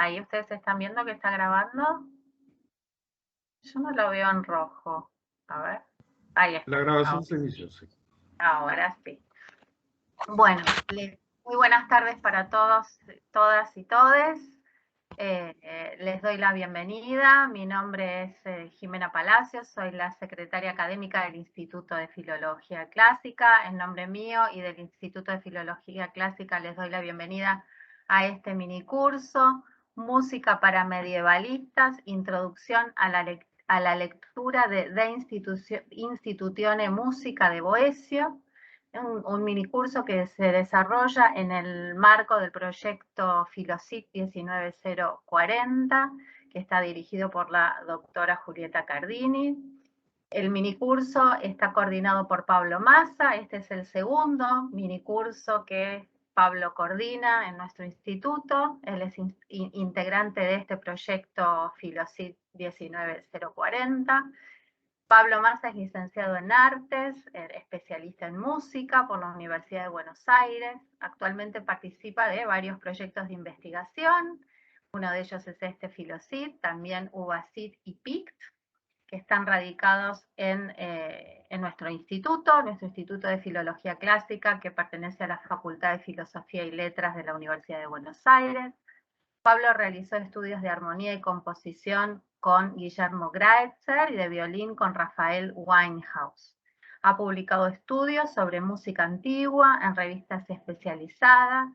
Ahí ustedes están viendo que está grabando. Yo no lo veo en rojo. A ver. Ahí está. La grabación se inició, sí. Ahora sí. Bueno, muy buenas tardes para todos, todas y todes. Les doy la bienvenida. Mi nombre es Jimena Palacios, soy la secretaria académica del Instituto de Filología Clásica. En nombre mío y del Instituto de Filología Clásica les doy la bienvenida a este minicurso, Música para Medievalistas, Introducción a la lectura de Institutione Musica de Boecio, un minicurso que se desarrolla en el marco del proyecto Filosit 19040, que está dirigido por la doctora Julieta Cardini. El minicurso está coordinado por Pablo Massa. Este es el segundo minicurso que Pablo coordina en nuestro instituto. Él es integrante de este proyecto Filosit 19040. Pablo Massa es licenciado en Artes, especialista en música por la Universidad de Buenos Aires. Actualmente participa de varios proyectos de investigación. Uno de ellos es este Filosit, también UBACIT y PICT, que están radicados en nuestro instituto de Filología Clásica, que pertenece a la Facultad de Filosofía y Letras de la Universidad de Buenos Aires. Pablo realizó estudios de armonía y composición con Guillermo Graetzer y de violín con Rafael Winehouse. Ha publicado estudios sobre música antigua en revistas especializadas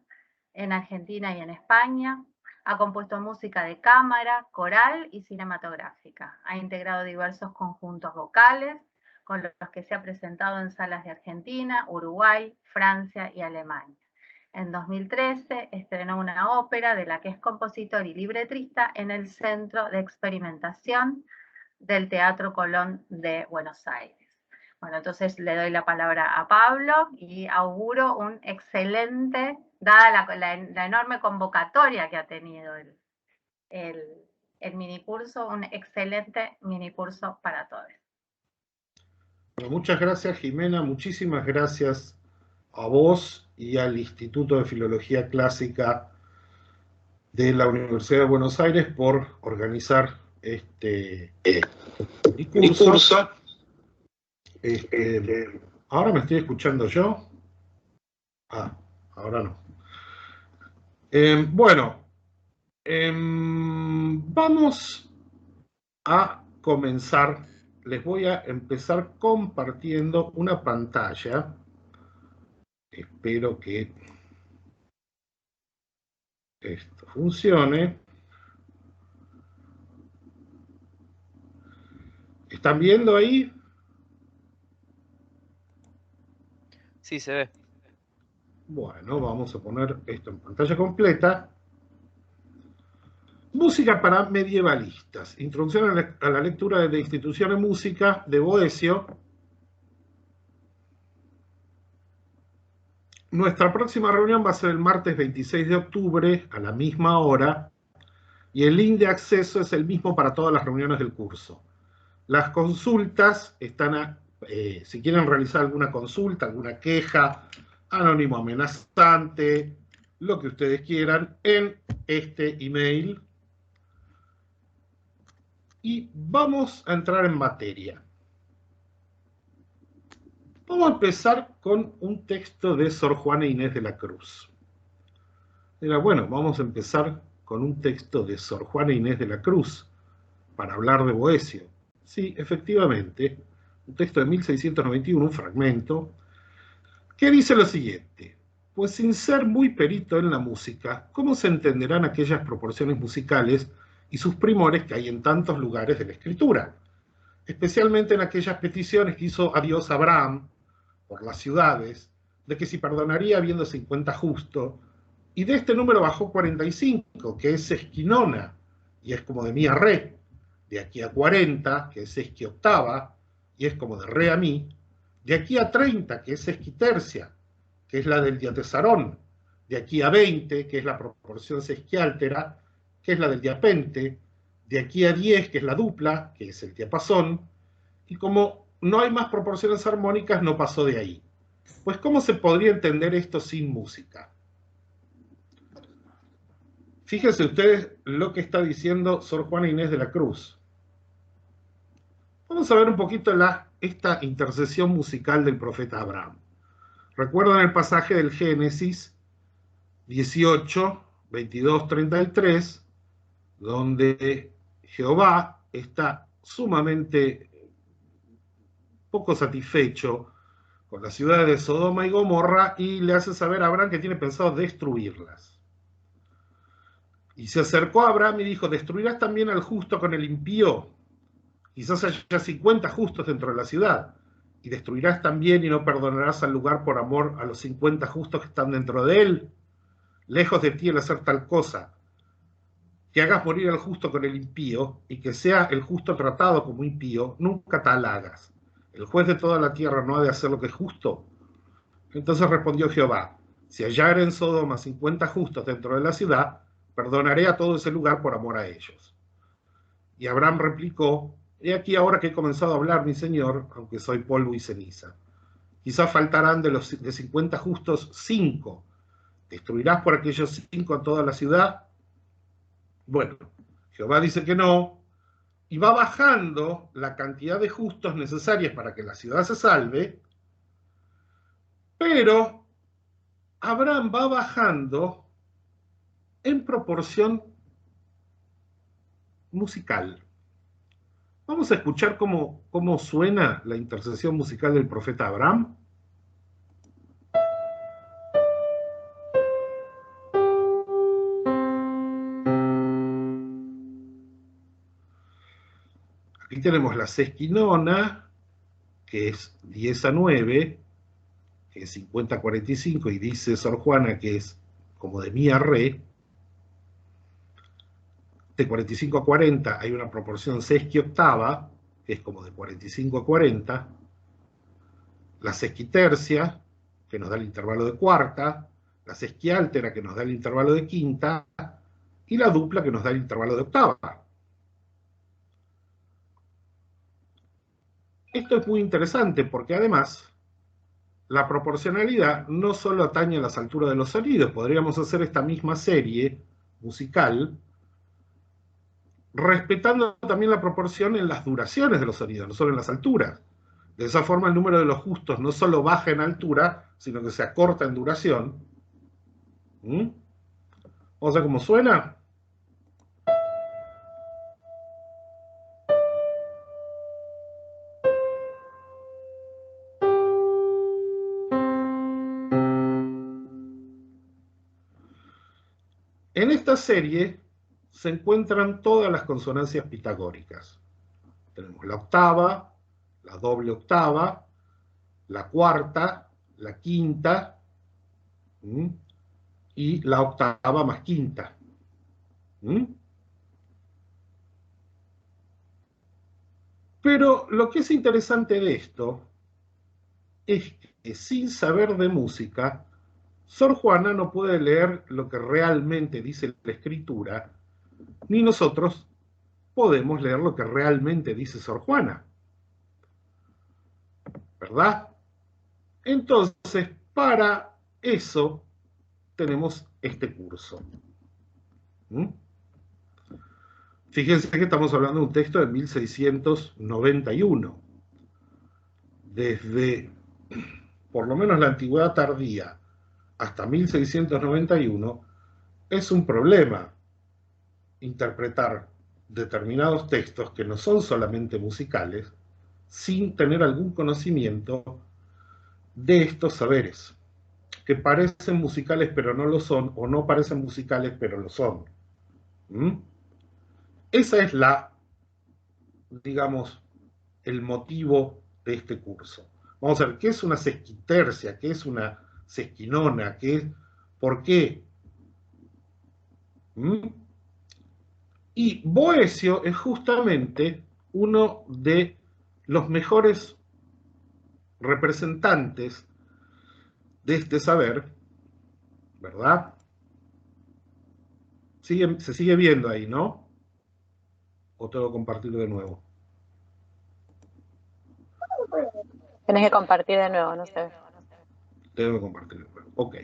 en Argentina y en España. Ha compuesto música de cámara, coral y cinematográfica. Ha integrado diversos conjuntos vocales con los que se ha presentado en salas de Argentina, Uruguay, Francia y Alemania. En 2013 estrenó una ópera de la que es compositor y libretista en el Centro de Experimentación del Teatro Colón de Buenos Aires. Bueno, entonces le doy la palabra a Pablo y auguro un excelente, dada la enorme convocatoria que ha tenido el minicurso, un excelente minicurso para todos. Bueno, muchas gracias, Jimena. Muchísimas gracias a vos y al Instituto de Filología Clásica de la Universidad de Buenos Aires por organizar este discurso. ¿Ahora me estoy escuchando yo? Ahora no. Bueno, vamos a comenzar. Les voy a empezar compartiendo una pantalla. Espero que esto funcione. ¿Están viendo ahí? Sí, se ve. Bueno, vamos a poner esto en pantalla completa. Música para medievalistas. Introducción a la lectura de la institución de música de Boecio. Nuestra próxima reunión va a ser el martes 26 de octubre a la misma hora y el link de acceso es el mismo para todas las reuniones del curso. Las consultas están, si quieren realizar alguna consulta, alguna queja, anónimo amenazante, lo que ustedes quieran, en este email. Y vamos a entrar en materia. Vamos a empezar con un texto de Sor Juana Inés de la Cruz. Bueno, vamos a empezar con un texto de Sor Juana Inés de la Cruz para hablar de Boecio. Sí, efectivamente, un texto de 1691, un fragmento, que dice lo siguiente: pues sin ser muy perito en la música, ¿cómo se entenderán aquellas proporciones musicales y sus primores que hay en tantos lugares de la Escritura? Especialmente en aquellas peticiones que hizo a Dios Abraham por las ciudades, de que si perdonaría habiendo 50 justo, y de este número bajó 45, que es esquinona, y es como de mi a re, de aquí a 40, que es esquioctava, y es como de re a mi, de aquí a 30, que es esquitercia, que es la del diatesarón, de aquí a 20, que es la proporción sesquiáltera, que es la del diapente, de aquí a 10, que es la dupla, que es el diapasón, y como no hay más proporciones armónicas, no pasó de ahí. Pues, ¿cómo se podría entender esto sin música? Fíjense ustedes lo que está diciendo Sor Juana Inés de la Cruz. Vamos a ver un poquito esta intercesión musical del profeta Abraham. ¿Recuerdan el pasaje del Génesis 18, 22, 33, donde Jehová está sumamente poco satisfecho con las ciudades de Sodoma y Gomorra y le hace saber a Abraham que tiene pensado destruirlas? Y se acercó a Abraham y dijo: ¿destruirás también al justo con el impío? Quizás haya 50 justos dentro de la ciudad, y destruirás también y no perdonarás al lugar por amor a los 50 justos que están dentro de él. Lejos de ti el hacer tal cosa, que hagas morir al justo con el impío, y que sea el justo tratado como impío, nunca tal hagas. ¿El juez de toda la tierra no ha de hacer lo que es justo? Entonces respondió Jehová: si hallare en Sodoma 50 justos dentro de la ciudad, perdonaré a todo ese lugar por amor a ellos. Y Abraham replicó: he aquí ahora que he comenzado a hablar, mi señor, aunque soy polvo y ceniza. Quizás faltarán de 50 justos 5. ¿Destruirás por aquellos 5 a toda la ciudad? Bueno, Jehová dice que no, y va bajando la cantidad de justos necesarias para que la ciudad se salve, pero Abraham va bajando en proporción musical. Vamos a escuchar cómo suena la intercesión musical del profeta Abraham. Aquí tenemos la sesquinona, que es 10-9, que es 50-45, y dice Sor Juana que es como de mi a re. De 45 a 40 hay una proporción sesquioctava, que es como de 45 a 40. La sesquitercia, que nos da el intervalo de cuarta. La sesquiáltera, que nos da el intervalo de quinta. Y la dupla, que nos da el intervalo de octava. Esto es muy interesante porque además la proporcionalidad no solo atañe a las alturas de los sonidos. Podríamos hacer esta misma serie musical respetando también la proporción en las duraciones de los sonidos, no solo en las alturas. De esa forma el número de los justos no solo baja en altura, sino que se acorta en duración. Vamos a ver cómo suena. En esta serie se encuentran todas las consonancias pitagóricas. Tenemos la octava, la doble octava, la cuarta, la quinta y la octava más quinta. Pero lo que es interesante de esto es que sin saber de música, Sor Juana no puede leer lo que realmente dice la escritura, ni nosotros podemos leer lo que realmente dice Sor Juana. ¿Verdad? Entonces, para eso tenemos este curso. Fíjense que estamos hablando de un texto de 1691. Desde, por lo menos la antigüedad tardía, hasta 1691, es un problema interpretar determinados textos que no son solamente musicales, sin tener algún conocimiento de estos saberes, que parecen musicales pero no lo son, o no parecen musicales pero lo son. Esa es digamos, el motivo de este curso. Vamos a ver, ¿qué es una sesquitercia? ¿Qué es una sesquinona? ¿Por qué? Y Boecio es justamente uno de los mejores representantes de este saber, ¿verdad? Se sigue viendo ahí, ¿no? ¿O tengo que compartir de nuevo? Tenés que compartir de nuevo, no sé. Tengo que compartir de nuevo. Ok.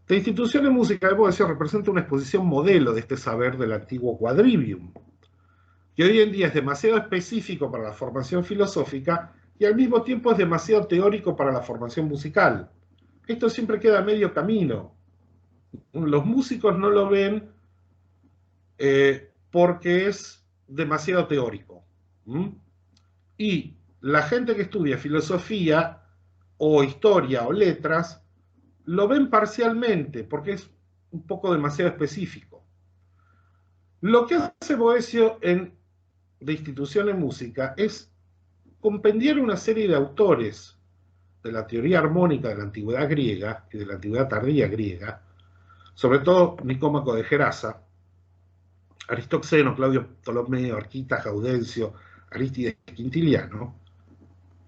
De Instituciones Música de Boecio representa una exposición modelo de este saber del antiguo quadrivium, que hoy en día es demasiado específico para la formación filosófica y al mismo tiempo es demasiado teórico para la formación musical. Esto siempre queda a medio camino. Los músicos no lo ven porque es demasiado teórico. Y la gente que estudia filosofía o historia o letras lo ven parcialmente porque es un poco demasiado específico. Lo que hace Boecio de Institución en Música es compendiar una serie de autores de la teoría armónica de la antigüedad griega y de la antigüedad tardía griega, sobre todo Nicómaco de Gerasa, Aristoxeno, Claudio Ptolomeo, Arquita, Gaudencio, Arístides Quintiliano,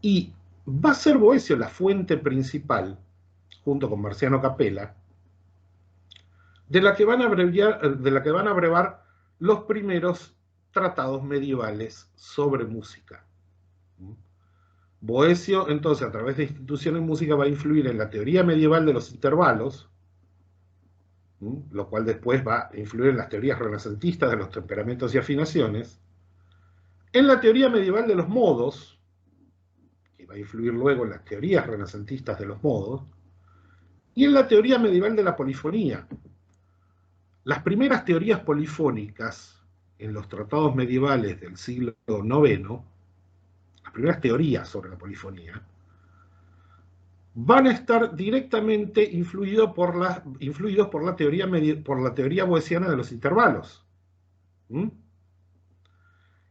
y va a ser Boecio la fuente principal, junto con Marciano Capella, de la que van a brevar los primeros tratados medievales sobre música. Boecio, entonces, a través de Institución en Música, va a influir en la teoría medieval de los intervalos, lo cual después va a influir en las teorías renacentistas de los temperamentos y afinaciones, en la teoría medieval de los modos, que va a influir luego en las teorías renacentistas de los modos, y en la teoría medieval de la polifonía. Las primeras teorías polifónicas en los tratados medievales del siglo IX, las primeras teorías sobre la polifonía, van a estar directamente influidos por la teoría boeciana de los intervalos.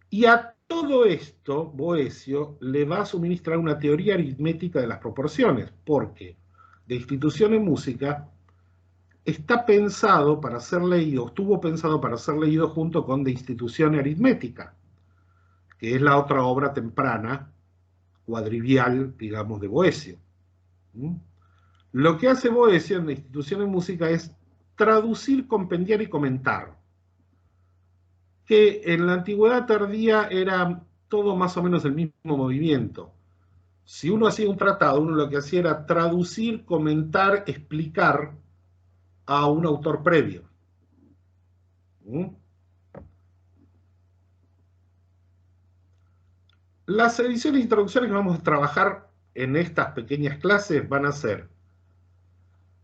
Y a todo esto, Boecio le va a suministrar una teoría aritmética de las proporciones, porque de Institución en Música está pensado para ser leído, estuvo pensado para ser leído junto con De Institutione Aritmetica, que es la otra obra temprana, cuadrivial, digamos, de Boecio. Lo que hace Boecio en la Institución en Música es traducir, compendiar y comentar, que en la antigüedad tardía era todo más o menos el mismo movimiento. Si uno hacía un tratado, uno lo que hacía era traducir, comentar, explicar a un autor previo. Las ediciones e introducciones que vamos a trabajar en estas pequeñas clases van a ser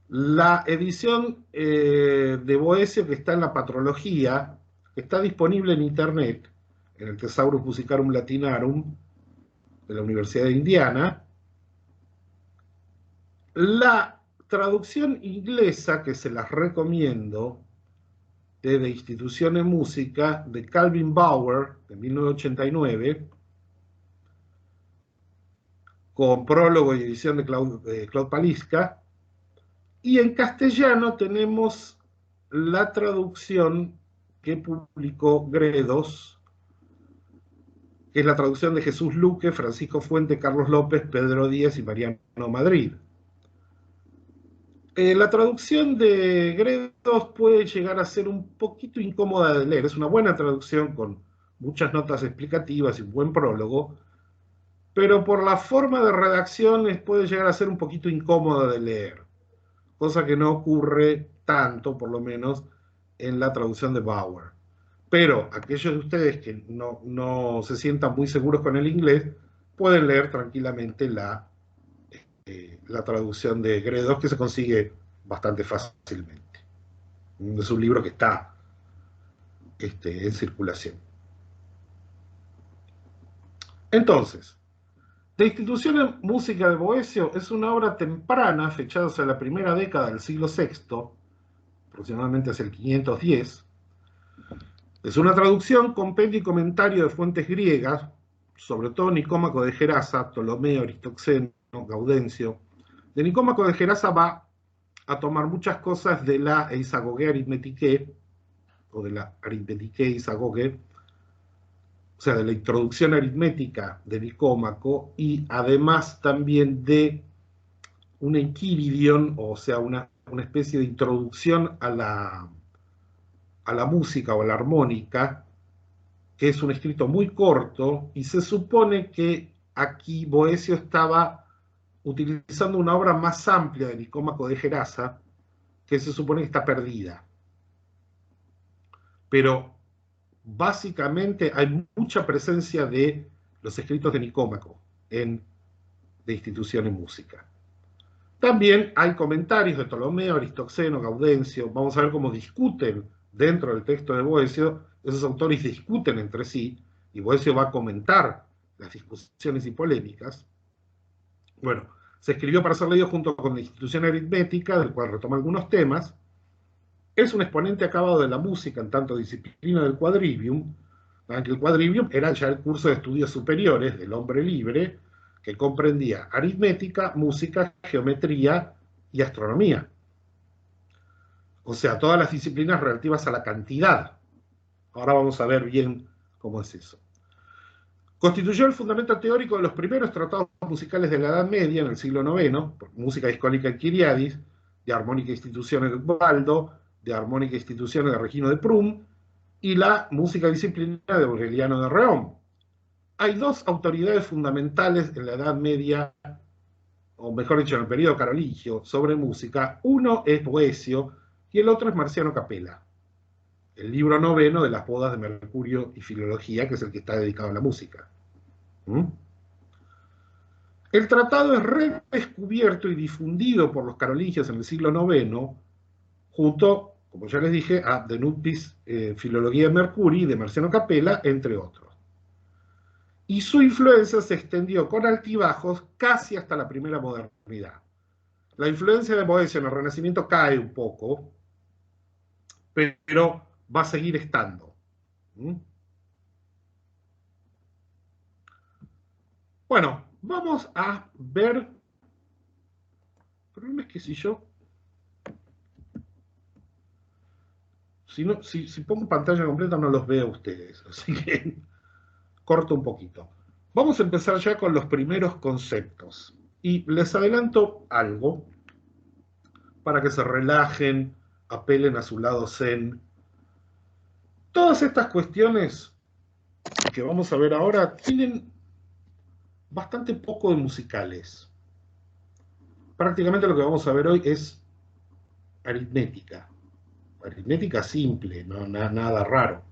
la edición de Boecio que está en la Patrología, que está disponible en internet, en el Thesaurus Musicarum Latinarum de la Universidad de Indiana. La traducción inglesa, que se las recomiendo, de Institución en Música, de Calvin Bauer, de 1989, con prólogo y edición de Claude Paliska, y en castellano tenemos la traducción que publicó Gredos, que es la traducción de Jesús Luque, Francisco Fuente, Carlos López, Pedro Díaz y Mariano Madrid. La traducción de Gredos puede llegar a ser un poquito incómoda de leer. Es una buena traducción con muchas notas explicativas y un buen prólogo, pero por la forma de redacción puede llegar a ser un poquito incómoda de leer, cosa que no ocurre tanto, por lo menos, en la traducción de Bauer. Pero aquellos de ustedes que no se sientan muy seguros con el inglés, pueden leer tranquilamente la traducción de Gredos, que se consigue bastante fácilmente. Es un libro que está en circulación. Entonces, De Institución en Música de Boecio es una obra temprana, fechada hacia la primera década del siglo VI, aproximadamente hacia el 510. Es una traducción, compendio y comentario de fuentes griegas, sobre todo Nicómaco de Gerasa, Ptolomeo, Aristoxeno, Gaudencio. De Nicómaco de Gerasa va a tomar muchas cosas de la Eisagoge Arithmeticae, o de la Arithmeticae Eisagoge, o sea, de la introducción aritmética de Nicómaco, y además también de un Enchiridion, o sea, una especie de introducción a la música o a la armónica, que es un escrito muy corto, y se supone que aquí Boecio estaba utilizando una obra más amplia de Nicómaco de Gerasa, que se supone que está perdida. Pero básicamente hay mucha presencia de los escritos de Nicómaco de institución en música. También hay comentarios de Ptolomeo, Aristoxeno, Gaudencio. Vamos a ver cómo discuten dentro del texto de Boecio. Esos autores discuten entre sí, y Boecio va a comentar las discusiones y polémicas. Bueno, se escribió para ser leído junto con la institución aritmética, del cual retoma algunos temas. Es un exponente acabado de la música en tanto disciplina del quadrivium, aunque el quadrivium era ya el curso de estudios superiores del hombre libre, que comprendía aritmética, música, geometría y astronomía. O sea, todas las disciplinas relativas a la cantidad. Ahora vamos a ver bien cómo es eso. Constituyó el fundamento teórico de los primeros tratados musicales de la Edad Media, en el siglo IX, música discónica en Quiriadis, de armónica instituciones de Ubaldo, de armónica instituciones de Regino de Prum, y la música disciplinaria de Aureliano de Reón. Hay dos autoridades fundamentales en la Edad Media, o mejor dicho, en el periodo carolingio, sobre música. Uno es Boecio y el otro es Marciano Capella. El libro noveno de las bodas de Mercurio y Filología, que es el que está dedicado a la música. El tratado es redescubierto y difundido por los carolingios en el siglo IX, junto, como ya les dije, a De Nuptiis, Filología de Mercuri, de Marciano Capella, entre otros. Y su influencia se extendió con altibajos casi hasta la primera modernidad. La influencia de Boecio en el Renacimiento cae un poco, pero va a seguir estando. Bueno, vamos a ver. El problema es que si pongo pantalla completa no los veo a ustedes, así que corto un poquito. Vamos a empezar ya con los primeros conceptos. Y les adelanto algo para que se relajen, apelen a su lado zen. Todas estas cuestiones que vamos a ver ahora tienen bastante poco de musicales. Prácticamente lo que vamos a ver hoy es aritmética. Aritmética simple, no nada raro.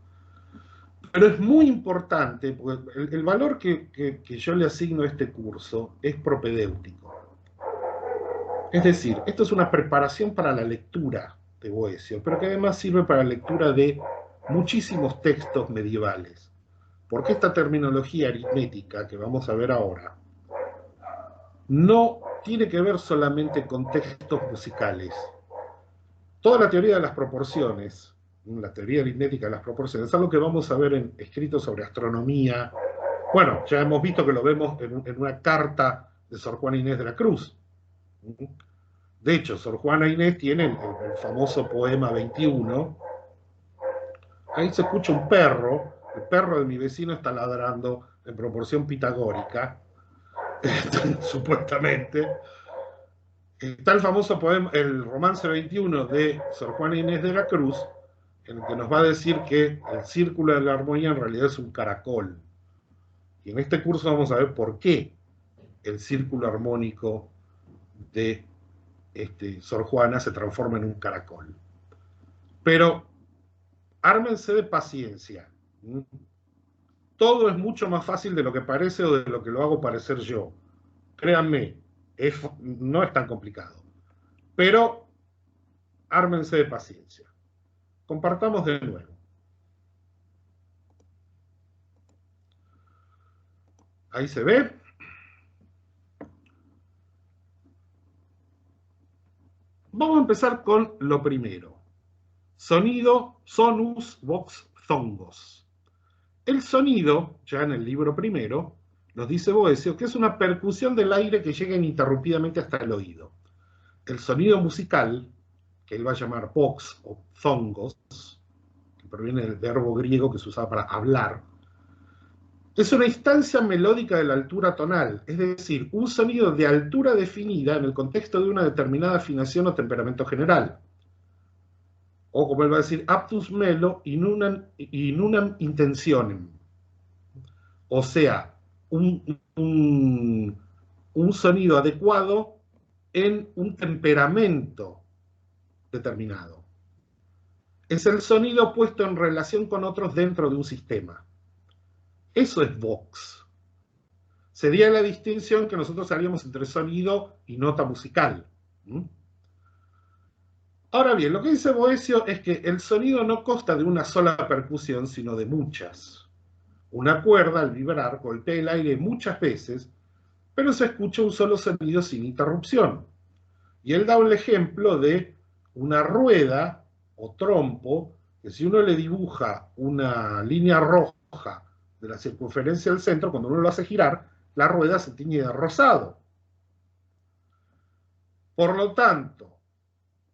Pero es muy importante, porque el valor que yo le asigno a este curso es propedéutico. Es decir, esto es una preparación para la lectura de Boecio, pero que además sirve para la lectura de muchísimos textos medievales. Porque esta terminología aritmética que vamos a ver ahora no tiene que ver solamente con textos musicales. Toda la teoría de las proporciones, la teoría aritmética de las proporciones, es algo que vamos a ver en escritos sobre astronomía. Bueno, ya hemos visto que lo vemos en una carta de Sor Juana Inés de la Cruz. De hecho, Sor Juana Inés tiene el famoso poema 21. Ahí se escucha un perro. El perro de mi vecino está ladrando en proporción pitagórica, supuestamente. Está el famoso poema, el romance 21 de Sor Juana Inés de la Cruz, en el que nos va a decir que el círculo de la armonía en realidad es un caracol. Y en este curso vamos a ver por qué el círculo armónico de Sor Juana se transforma en un caracol. Pero ármense de paciencia. Todo es mucho más fácil de lo que parece o de lo que lo hago parecer yo. Créanme, no es tan complicado. Pero ármense de paciencia. Compartamos de nuevo. Ahí se ve. Vamos a empezar con lo primero. Sonido, sonus, vox, zongos. El sonido, ya en el libro primero, nos dice Boecio que es una percusión del aire que llega ininterrumpidamente hasta el oído. El sonido musical, que él va a llamar vox o zongos, que proviene del verbo griego que se usaba para hablar, es una instancia melódica de la altura tonal, es decir, un sonido de altura definida en el contexto de una determinada afinación o temperamento general. O como él va a decir, aptus melo in unam intentionem. O sea, un sonido adecuado en un temperamento determinado. Es el sonido puesto en relación con otros dentro de un sistema. Eso es vox. Sería la distinción que nosotros haríamos entre sonido y nota musical. Ahora bien, lo que dice Boecio es que el sonido no consta de una sola percusión, sino de muchas. Una cuerda, al vibrar, golpea el aire muchas veces, pero se escucha un solo sonido sin interrupción. Y él da un ejemplo de una rueda o trompo, que si uno le dibuja una línea roja de la circunferencia del centro, cuando uno lo hace girar, la rueda se tiñe de rosado. Por lo tanto,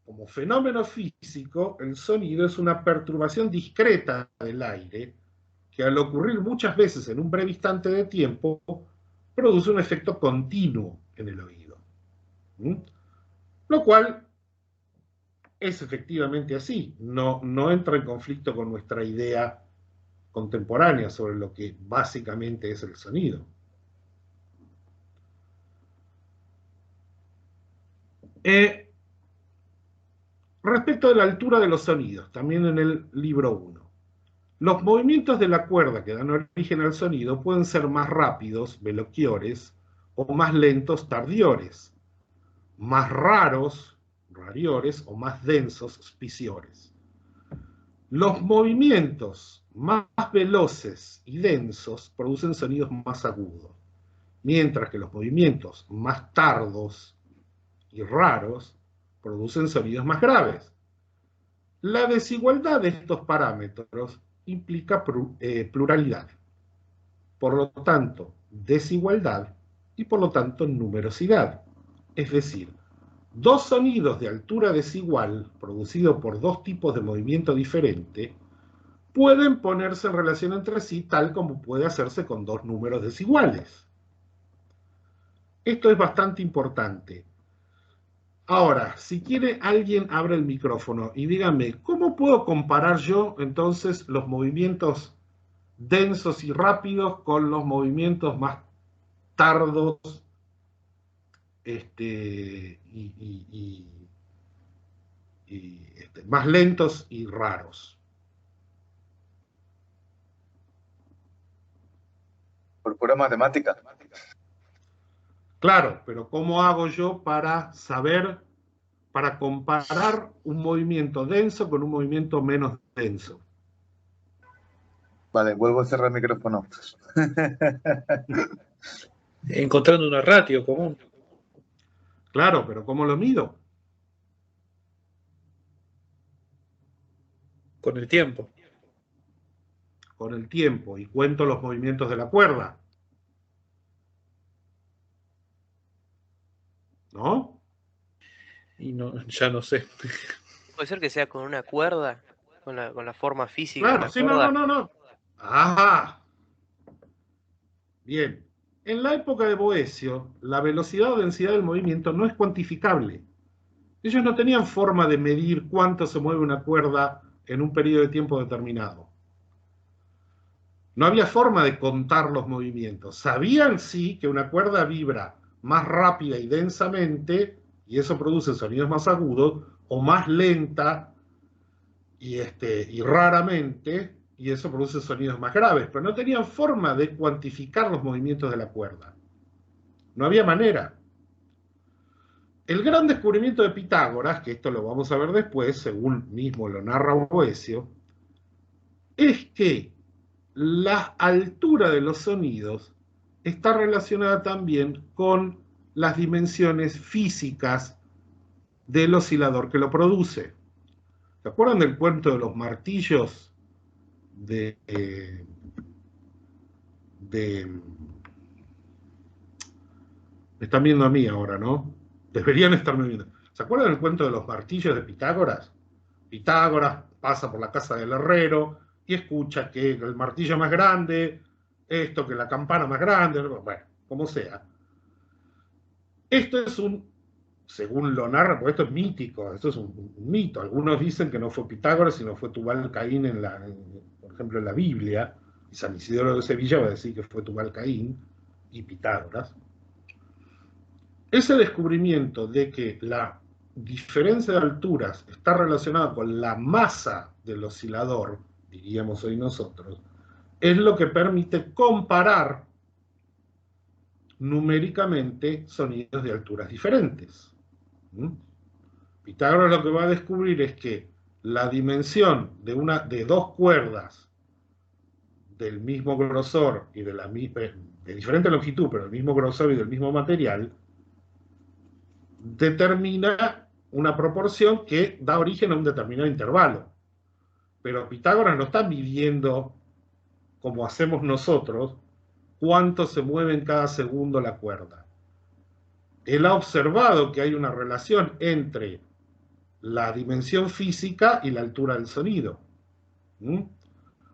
como fenómeno físico, el sonido es una perturbación discreta del aire que al ocurrir muchas veces en un breve instante de tiempo, produce un efecto continuo en el oído. Lo cual es efectivamente así, no entra en conflicto con nuestra idea contemporánea sobre lo que básicamente es el sonido. Respecto de la altura de los sonidos, también en el libro 1. Los movimientos de la cuerda que dan origen al sonido pueden ser más rápidos, veloquiores, o más lentos, tardiores, más raros, rariores, o más densos, spiciores. Los movimientos más veloces y densos producen sonidos más agudos, mientras que los movimientos más tardos y raros producen sonidos más graves. La desigualdad de estos parámetros implica pluralidad. Por lo tanto, desigualdad y por lo tanto numerosidad. Es decir, dos sonidos de altura desigual, producidos por dos tipos de movimiento diferente, pueden ponerse en relación entre sí tal como puede hacerse con dos números desiguales. Esto es bastante importante. Ahora, si quiere alguien abre el micrófono y dígame, ¿cómo puedo comparar yo entonces los movimientos densos y rápidos con los movimientos más tardos más lentos y raros? Por pura matemática. Claro, pero ¿cómo hago yo para saber, para comparar un movimiento denso con un movimiento menos denso? Vale, vuelvo a cerrar el micrófono. Encontrando una ratio común. Claro, pero ¿cómo lo mido? Con el tiempo. Con el tiempo, y cuento los movimientos de la cuerda. ¿No? Y no, ya no sé. Puede ser que sea con una cuerda, con la forma física de Claro, la sí, cuerda. no. Ajá. Bien. En la época de Boecio, la velocidad o densidad del movimiento no es cuantificable. Ellos no tenían forma de medir cuánto se mueve una cuerda en un periodo de tiempo determinado. No había forma de contar los movimientos. Sabían sí que una cuerda vibra más rápida y densamente, y eso produce sonidos más agudos, o más lenta y raramente, y eso produce sonidos más graves, pero no tenían forma de cuantificar los movimientos de la cuerda. No había manera. El gran descubrimiento de Pitágoras, que esto lo vamos a ver después, según mismo lo narra Boecio, es que la altura de los sonidos está relacionada también con las dimensiones físicas del oscilador que lo produce. ¿Se acuerdan del cuento de los martillos me están viendo a mí ahora, ¿no? Deberían estarme viendo. ¿Se acuerdan del cuento de los martillos de Pitágoras? Pitágoras pasa por la casa del herrero y escucha que el martillo más grande, esto, que la campana más grande, bueno, como sea. Esto es según lo narra, porque esto es mítico, esto es un mito. Algunos dicen que no fue Pitágoras, sino fue Tubal-Caín, por ejemplo, en la Biblia, y San Isidoro de Sevilla va a decir que fue Tubal-Caín y Pitágoras. Ese descubrimiento de que la diferencia de alturas está relacionada con la masa del oscilador, diríamos hoy nosotros, es lo que permite comparar numéricamente sonidos de alturas diferentes. Pitágoras lo que va a descubrir es que la dimensión de dos cuerdas del mismo grosor y de diferente longitud, pero del mismo grosor y del mismo material, determina una proporción que da origen a un determinado intervalo. Pero Pitágoras no está midiendo, como hacemos nosotros, cuánto se mueve en cada segundo la cuerda. Él ha observado que hay una relación entre la dimensión física y la altura del sonido.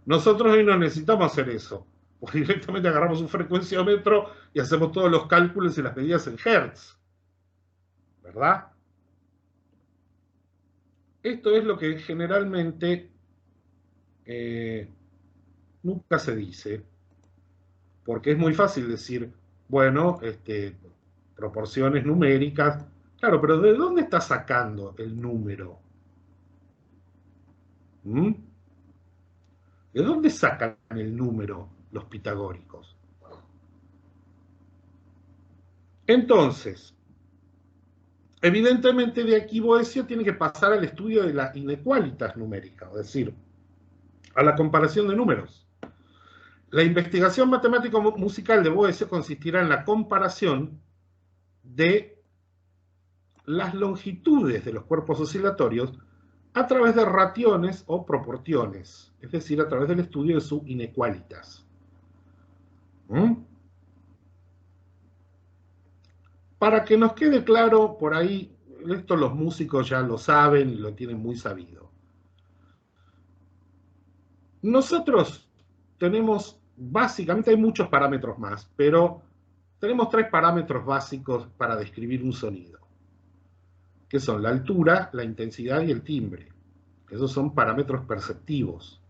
Nosotros hoy no necesitamos hacer eso, porque directamente agarramos un frecuenciómetro y hacemos todos los cálculos y las medidas en hertz, ¿verdad? Esto es lo que generalmente nunca se dice, porque es muy fácil decir, bueno, proporciones numéricas. Claro, pero ¿de dónde está sacando el número? ¿De dónde sacan el número los pitagóricos? Entonces, evidentemente de aquí Boecio tiene que pasar al estudio de la inequalitas numérica, es decir, a la comparación de números. La investigación matemático-musical de Boecio consistirá en la comparación de las longitudes de los cuerpos oscilatorios a través de rationes o proporciones, es decir, a través del estudio de su inequalitas. Para que nos quede claro, por ahí, esto los músicos ya lo saben y lo tienen muy sabido. Nosotros tenemos, básicamente hay muchos parámetros más, pero tenemos 3 parámetros básicos para describir un sonido, que son la altura, la intensidad y el timbre. Esos son parámetros perceptivos.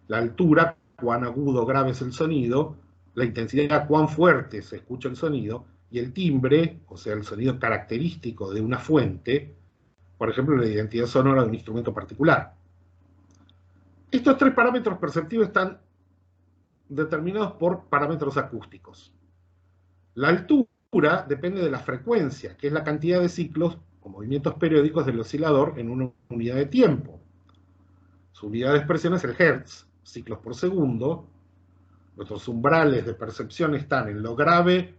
La altura, cuán agudo o grave es el sonido, la intensidad, cuán fuerte se escucha el sonido, y el timbre, o sea, el sonido característico de una fuente, por ejemplo, la identidad sonora de un instrumento particular. Estos 3 parámetros perceptivos están determinados por parámetros acústicos. La altura depende de la frecuencia, que es la cantidad de ciclos o movimientos periódicos del oscilador en una unidad de tiempo. Su unidad de expresión es el hertz, ciclos por segundo. Nuestros umbrales de percepción están en lo grave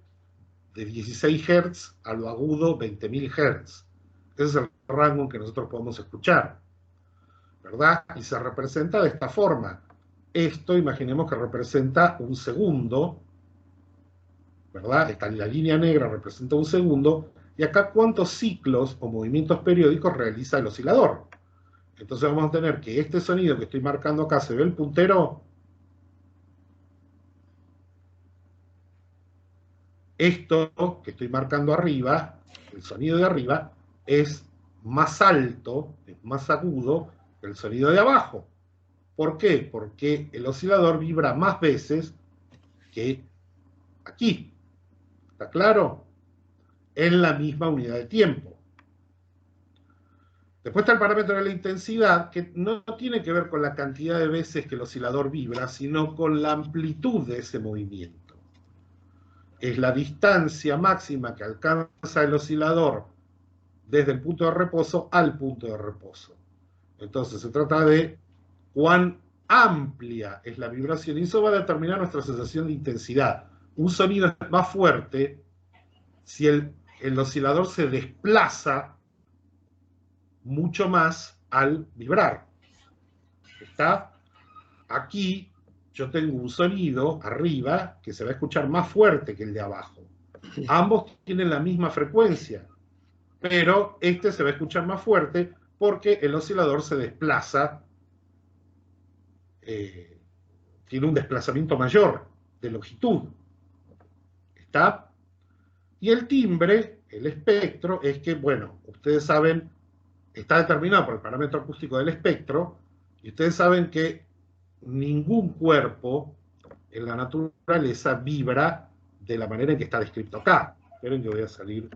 de 16 Hz a lo agudo 20.000 Hz. Ese es el rango en que nosotros podemos escuchar, ¿verdad? Y se representa de esta forma. Esto, imaginemos que representa un segundo, ¿verdad? La línea negra representa un segundo, y acá cuántos ciclos o movimientos periódicos realiza el oscilador. Entonces vamos a tener que este sonido que estoy marcando acá, ¿se ve el puntero? Esto que estoy marcando arriba, el sonido de arriba, es más alto, es más agudo que el sonido de abajo. ¿Por qué? Porque el oscilador vibra más veces que aquí. ¿Está claro? En la misma unidad de tiempo. Después está el parámetro de la intensidad, que no tiene que ver con la cantidad de veces que el oscilador vibra, sino con la amplitud de ese movimiento. Es la distancia máxima que alcanza el oscilador desde el punto de reposo al punto de reposo. Entonces se trata de cuán amplia es la vibración, y eso va a determinar nuestra sensación de intensidad. Un sonido es más fuerte si el oscilador se desplaza mucho más al vibrar. ¿Está? Aquí yo tengo un sonido arriba que se va a escuchar más fuerte que el de abajo. Ambos tienen la misma frecuencia, pero este se va a escuchar más fuerte porque el oscilador se desplaza, tiene un desplazamiento mayor de longitud. ¿Está? Y el timbre, el espectro, es que, bueno, ustedes saben, está determinado por el parámetro acústico del espectro, y ustedes saben que ningún cuerpo en la naturaleza vibra de la manera en que está descrito acá. Esperen que voy a salir.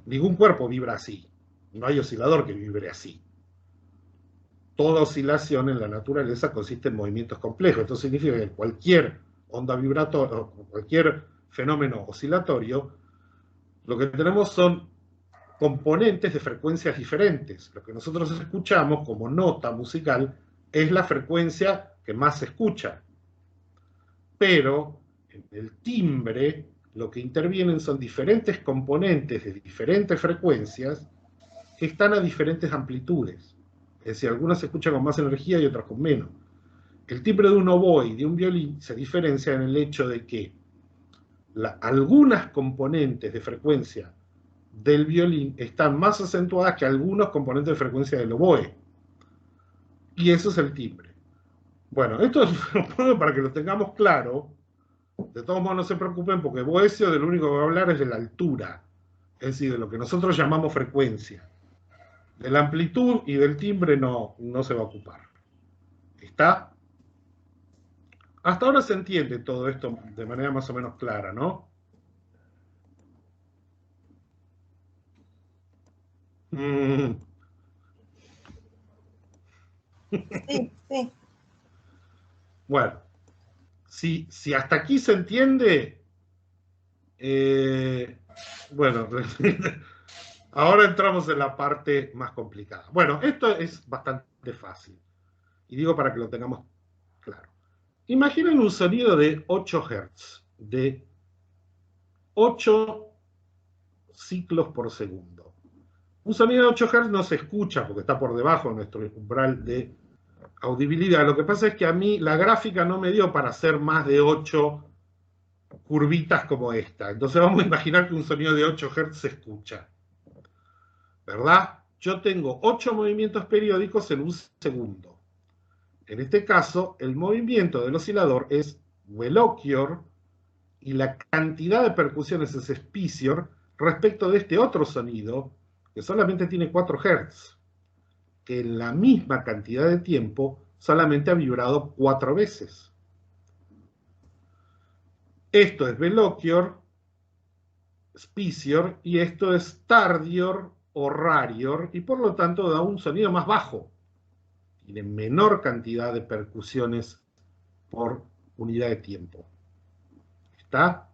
Ningún cuerpo vibra así. No hay oscilador que vibre así. Toda oscilación en la naturaleza consiste en movimientos complejos. Esto significa que cualquier onda vibratoria, cualquier fenómeno oscilatorio, lo que tenemos son componentes de frecuencias diferentes. Lo que nosotros escuchamos como nota musical es la frecuencia que más se escucha. Pero en el timbre lo que intervienen son diferentes componentes de diferentes frecuencias que están a diferentes amplitudes. Es decir, algunas se escuchan con más energía y otras con menos. El timbre de un oboe y de un violín se diferencia en el hecho de que algunas componentes de frecuencia del violín están más acentuadas que algunos componentes de frecuencia del oboe. Y eso es el timbre. Bueno, esto es para que lo tengamos claro. De todos modos, no se preocupen porque Boecio de lo único que va a hablar es de la altura. Es decir, de lo que nosotros llamamos frecuencia. De la amplitud y del timbre no se va a ocupar. ¿Está? Hasta ahora se entiende todo esto de manera más o menos clara, ¿no? Sí, sí. Bueno, si hasta aquí se entiende, bueno, ahora entramos en la parte más complicada. Bueno, esto es bastante fácil. Y digo para que lo tengamos claro. Imaginen un sonido de 8 Hz, de 8 ciclos por segundo. Un sonido de 8 Hz no se escucha porque está por debajo de nuestro umbral de audibilidad. Lo que pasa es que a mí la gráfica no me dio para hacer más de 8 curvitas como esta. Entonces vamos a imaginar que un sonido de 8 Hz se escucha. ¿Verdad? Yo tengo 8 movimientos periódicos en un segundo. En este caso, el movimiento del oscilador es Veloquior y la cantidad de percusiones es Spicior respecto de este otro sonido que solamente tiene 4 Hz, que en la misma cantidad de tiempo solamente ha vibrado 4 veces. Esto es Veloquior, Spicior, y esto es Tardior o Rarior, y por lo tanto da un sonido más bajo. Tiene menor cantidad de percusiones por unidad de tiempo. ¿Está?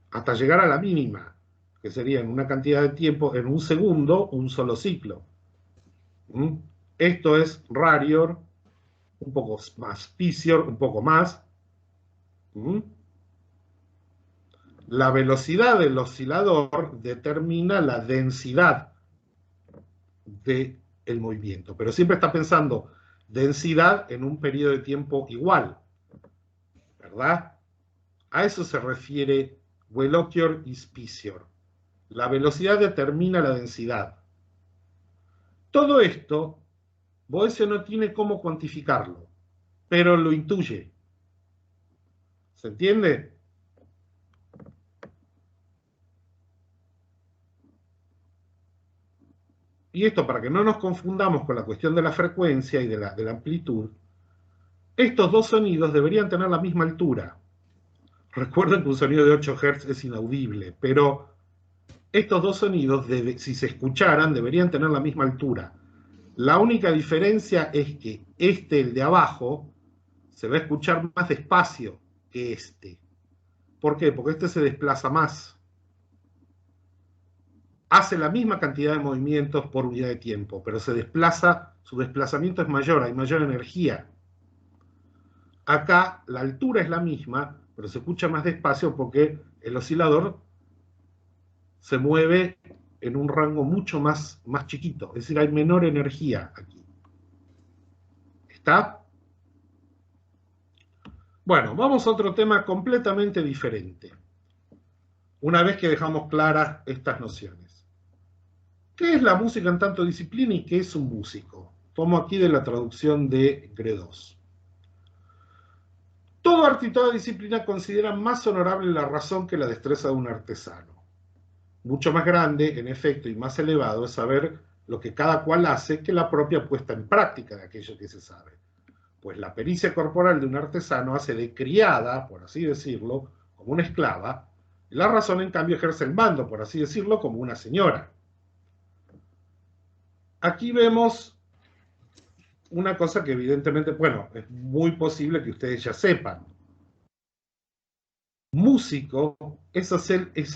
Hasta llegar a la mínima, que sería en una cantidad de tiempo, en un segundo, un solo ciclo. Esto es Rarior, un poco más Spicior, un poco más. La velocidad del oscilador determina la densidad del movimiento, pero siempre está pensando densidad en un periodo de tiempo igual, ¿verdad? A eso se refiere Veloquior y Spicior. La velocidad determina la densidad. Todo esto, Boecio no tiene cómo cuantificarlo, pero lo intuye. ¿Se entiende? Y esto para que no nos confundamos con la cuestión de la frecuencia y de la amplitud, estos dos sonidos deberían tener la misma altura. Recuerden que un sonido de 8 Hz es inaudible, pero estos dos sonidos, si se escucharan, deberían tener la misma altura. La única diferencia es que el de abajo, se va a escuchar más despacio que este. ¿Por qué? Porque este se desplaza más. Hace la misma cantidad de movimientos por unidad de tiempo, pero se desplaza, su desplazamiento es mayor, hay mayor energía. Acá la altura es la misma, pero se escucha más despacio porque el oscilador se mueve en un rango mucho más chiquito, es decir, hay menor energía aquí. ¿Está? Bueno, vamos a otro tema completamente diferente. Una vez que dejamos claras estas nociones. ¿Qué es la música en tanto disciplina y qué es un músico? Tomo aquí de la traducción de Gredos. Todo arte y toda disciplina consideran más honorable la razón que la destreza de un artesano. Mucho más grande, en efecto, y más elevado es saber lo que cada cual hace que la propia puesta en práctica de aquello que se sabe. Pues la pericia corporal de un artesano hace de criada, por así decirlo, como una esclava, y la razón, en cambio, ejerce el mando, por así decirlo, como una señora. aquí vemos una cosa que evidentemente, bueno, es muy posible que ustedes ya sepan. Músico es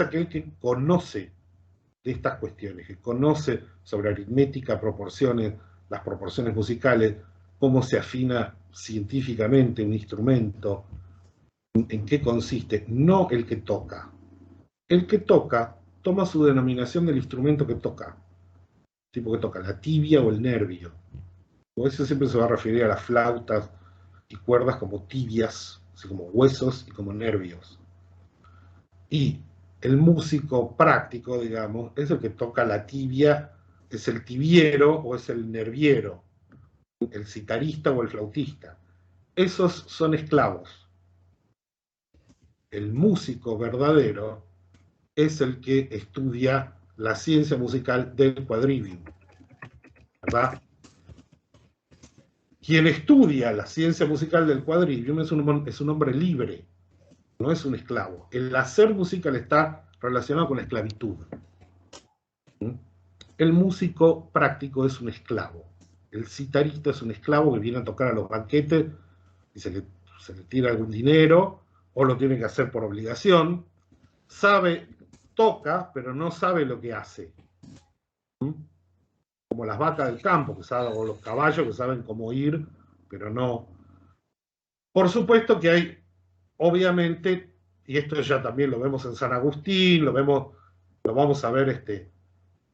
aquel que conoce de estas cuestiones, que conoce sobre aritmética, proporciones, las proporciones musicales, cómo se afina científicamente un instrumento, en qué consiste, no el que toca. El que toca toma su denominación del instrumento que toca, tipo que toca la tibia o el nervio. O eso siempre se va a referir a las flautas y cuerdas como tibias, así como huesos y como nervios. Y el músico práctico, digamos, es el que toca la tibia, es el tibiero o es el nerviero, el citarista o el flautista. Esos son esclavos. El músico verdadero es el que estudia la ciencia musical del quadrivium, ¿verdad? Quien estudia la ciencia musical del quadrivium es un hombre libre, no es un esclavo. El hacer musical está relacionado con la esclavitud. El músico práctico es un esclavo. El citarista es un esclavo que viene a tocar a los banquetes y se le tira algún dinero o lo tiene que hacer por obligación. Toca, pero no sabe lo que hace. Como las vacas del campo, o los caballos que saben cómo ir, pero no. Por supuesto que hay, obviamente, y esto ya también lo vemos en San Agustín, lo vamos a ver,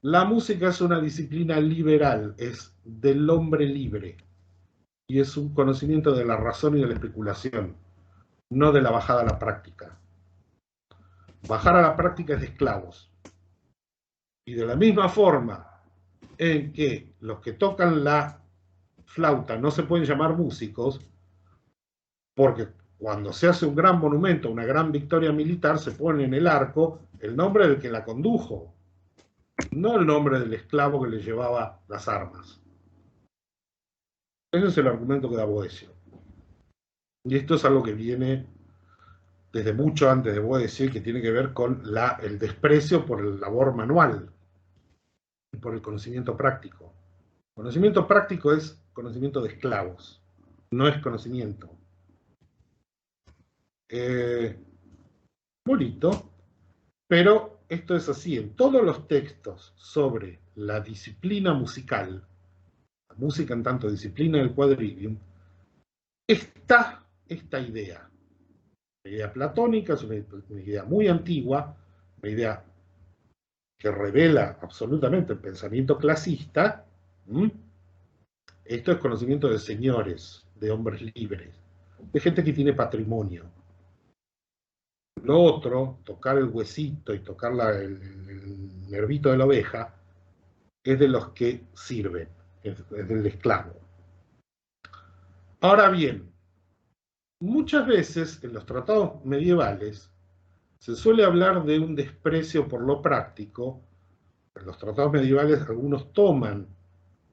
la música es una disciplina liberal, es del hombre libre, y es un conocimiento de la razón y de la especulación, no de la bajada a la práctica. Bajar a la práctica es de esclavos. Y de la misma forma en que los que tocan la flauta no se pueden llamar músicos, porque cuando se hace un gran monumento, una gran victoria militar, se pone en el arco el nombre del que la condujo, no el nombre del esclavo que le llevaba las armas. Ese es el argumento que da Boecio. Y esto es algo que viene desde mucho antes de Boecio y que tiene que ver con el desprecio por el labor manual y por el conocimiento práctico. Conocimiento práctico es conocimiento de esclavos, no es conocimiento. Bonito, pero esto es así. En todos los textos sobre la disciplina musical, la música en tanto disciplina del quadrivium, está esta idea. La idea platónica es una idea muy antigua, una idea que revela absolutamente el pensamiento clasista. Esto es conocimiento de señores, de hombres libres, de gente que tiene patrimonio. Lo otro, tocar el huesito y tocar el nervito de la oveja, es de los que sirven, es del esclavo. Ahora bien, muchas veces en los tratados medievales se suele hablar de un desprecio por lo práctico. En los tratados medievales algunos toman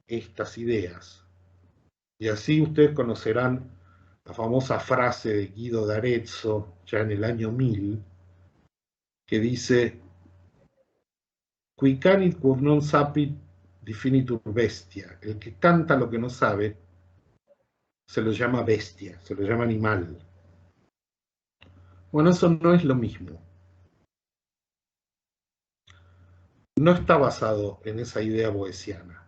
estas ideas. Y así ustedes conocerán la famosa frase de Guido d'Arezzo, ya en el año 1000, que dice: Qui canit quod non sapit definitur bestia. El que canta lo que no sabe se lo llama bestia, se lo llama animal. Bueno, eso no es lo mismo. No está basado en esa idea boeciana.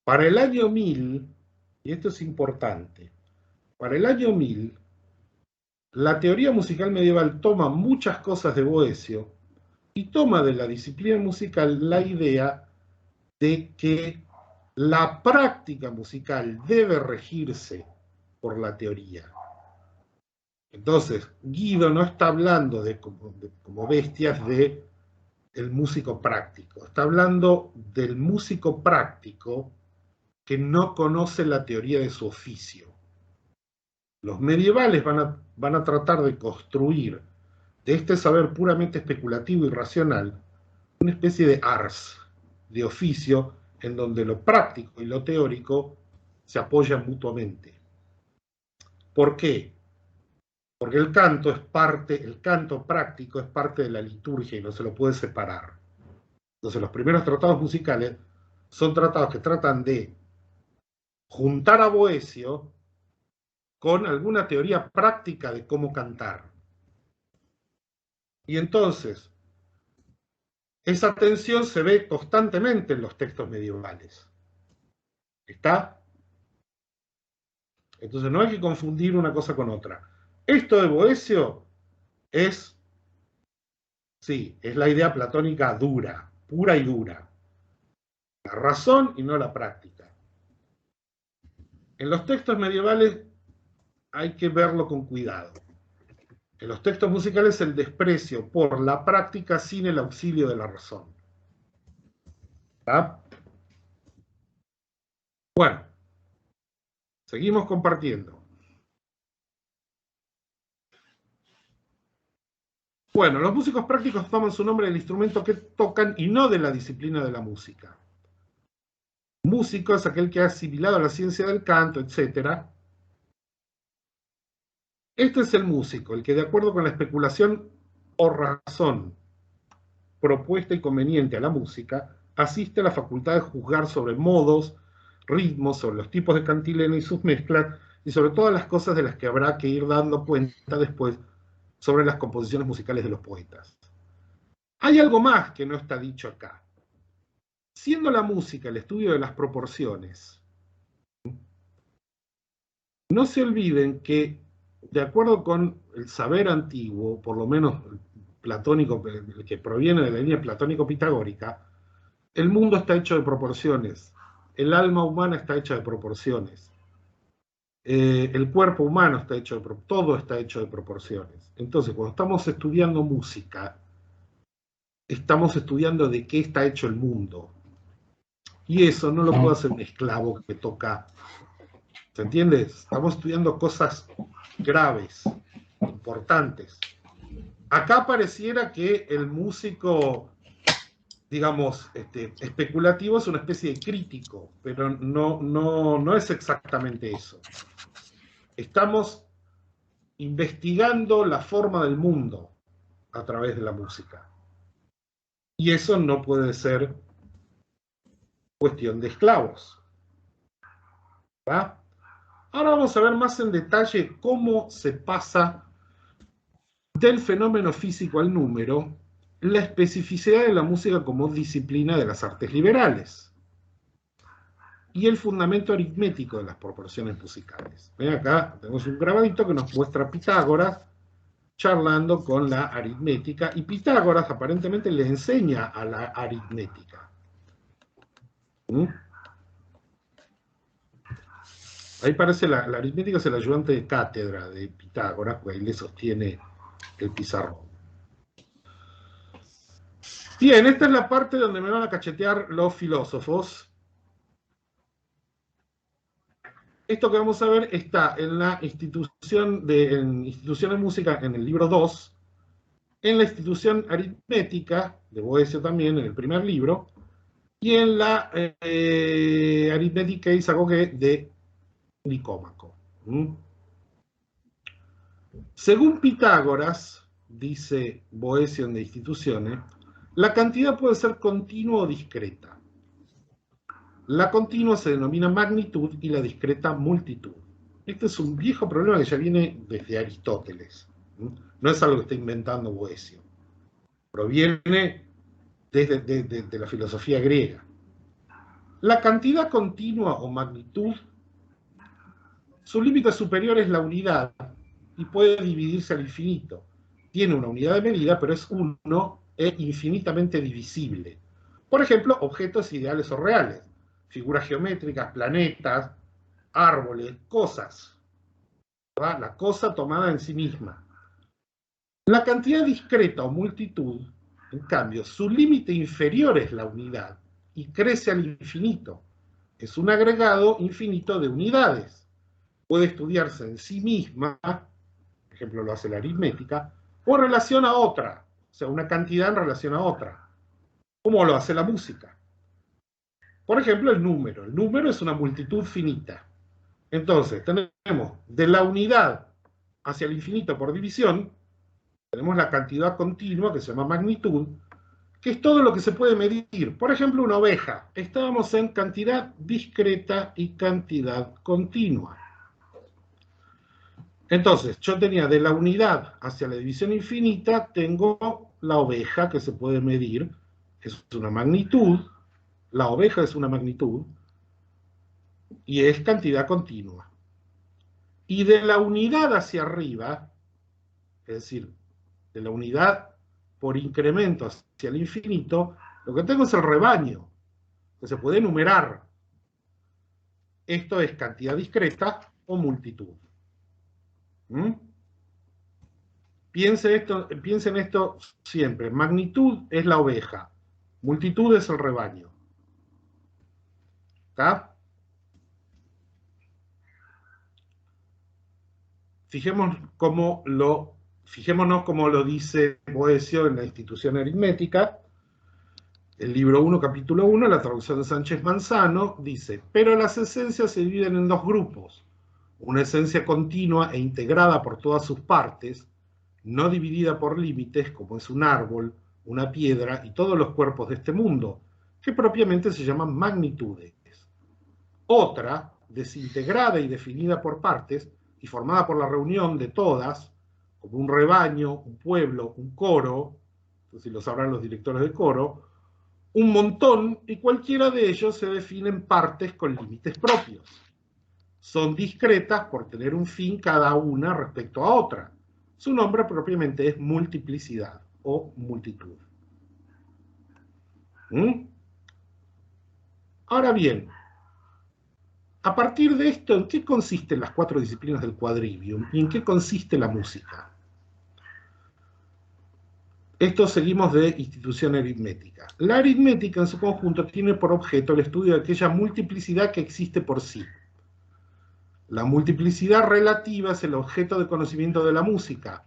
Para el año 1000, y esto es importante, para el año 1000, la teoría musical medieval toma muchas cosas de Boecio y toma de la disciplina musical la idea de que la práctica musical debe regirse por la teoría. Entonces, Guido no está hablando como bestias de el músico práctico, está hablando del músico práctico que no conoce la teoría de su oficio. Los medievales van a tratar de construir de este saber puramente especulativo y racional una especie de ars, de oficio, en donde lo práctico y lo teórico se apoyan mutuamente. ¿Por qué? Porque el canto práctico es parte de la liturgia y no se lo puede separar. Entonces los primeros tratados musicales son tratados que tratan de juntar a Boecio con alguna teoría práctica de cómo cantar. Y entonces, esa tensión se ve constantemente en los textos medievales. ¿Está? Entonces no hay que confundir una cosa con otra. Esto de Boecio es, sí, es la idea platónica dura, pura y dura. La razón y no la práctica. En los textos medievales hay que verlo con cuidado. En los textos musicales el desprecio por la práctica sin el auxilio de la razón. ¿Está? Bueno, seguimos compartiendo. Bueno, los músicos prácticos toman su nombre del instrumento que tocan y no de la disciplina de la música. Músico es aquel que ha asimilado la ciencia del canto, etc. Este es el músico, el que de acuerdo con la especulación o razón propuesta y conveniente a la música, asiste a la facultad de juzgar sobre modos, ritmos, sobre los tipos de cantilena y sus mezclas, y sobre todas las cosas de las que habrá que ir dando cuenta después sobre las composiciones musicales de los poetas. Hay algo más que no está dicho acá. Siendo la música el estudio de las proporciones, no se olviden que, de acuerdo con el saber antiguo, por lo menos platónico, el que proviene de la línea platónico-pitagórica, el mundo está hecho de proporciones, el alma humana está hecha de proporciones, el cuerpo humano está hecho de proporciones, todo está hecho de proporciones. Entonces, cuando estamos estudiando música, estamos estudiando de qué está hecho el mundo. Y eso no lo puede hacer un esclavo que toca. ¿Se entiende? Estamos estudiando cosas graves, importantes. Acá pareciera que el músico, digamos, especulativo es una especie de crítico, pero no es exactamente eso. Estamos investigando la forma del mundo a través de la música. Y eso no puede ser cuestión de esclavos. ¿Va? Ahora vamos a ver más en detalle cómo se pasa del fenómeno físico al número, la especificidad de la música como disciplina de las artes liberales y el fundamento aritmético de las proporciones musicales. Ven acá, tenemos un grabadito que nos muestra Pitágoras charlando con la aritmética, y Pitágoras aparentemente le enseña a la aritmética. Ahí parece la aritmética es el ayudante de cátedra de Pitágoras, pues ahí le sostiene el pizarrón. Bien, esta es la parte donde me van a cachetear los filósofos. Esto que vamos a ver está en la institución en Institución de Música, en el libro 2, en la institución aritmética, de Boecio también, en el primer libro, y en la aritmética Isagoge de Nicómaco. Según Pitágoras, dice Boecio en de Instituciones, la cantidad puede ser continua o discreta. La continua se denomina magnitud y la discreta multitud. Este es un viejo problema que ya viene desde Aristóteles. No es algo que está inventando Boecio. Proviene de la filosofía griega. La cantidad continua o magnitud, su límite superior es la unidad y puede dividirse al infinito. Tiene una unidad de medida, pero es uno e infinitamente divisible. Por ejemplo, objetos ideales o reales, figuras geométricas, planetas, árboles, cosas. ¿Verdad? La cosa tomada en sí misma. La cantidad discreta o multitud, en cambio, su límite inferior es la unidad y crece al infinito. Es un agregado infinito de unidades. Puede estudiarse en sí misma, por ejemplo lo hace la aritmética, o en relación a otra, o sea, una cantidad en relación a otra, como lo hace la música. Por ejemplo, el número. El número es una multitud finita. Entonces, tenemos de la unidad hacia el infinito por división, tenemos la cantidad continua, que se llama magnitud, que es todo lo que se puede medir. Por ejemplo, una oveja. Estábamos en cantidad discreta y cantidad continua. Entonces, yo tenía de la unidad hacia la división infinita, tengo la oveja que se puede medir, es una magnitud, la oveja es una magnitud, y es cantidad continua. Y de la unidad hacia arriba, es decir, de la unidad por incremento hacia el infinito, lo que tengo es el rebaño, que se puede enumerar. Esto es cantidad discreta o multitud. ¿Mm? Piensen esto siempre. Magnitud es la oveja, multitud es el rebaño. ¿Está? Fijémonos cómo lo dice Boecio en la Institución Aritmética. El libro 1, capítulo 1, la traducción de Sánchez Manzano, dice: pero las esencias se dividen en dos grupos. Una esencia continua e integrada por todas sus partes, no dividida por límites, como es un árbol, una piedra y todos los cuerpos de este mundo, que propiamente se llaman magnitudes. Otra, desintegrada y definida por partes, y formada por la reunión de todas, como un rebaño, un pueblo, un coro, si lo sabrán los directores de coro, un montón, y cualquiera de ellos se definen partes con límites propios. Son discretas por tener un fin cada una respecto a otra. Su nombre propiamente es multiplicidad o multitud. ¿Mm? Ahora bien, a partir de esto, ¿en qué consisten las 4 disciplinas del quadrivium y en qué consiste la música? Esto seguimos de institución aritmética. La aritmética en su conjunto tiene por objeto el estudio de aquella multiplicidad que existe por sí. La multiplicidad relativa es el objeto de conocimiento de la música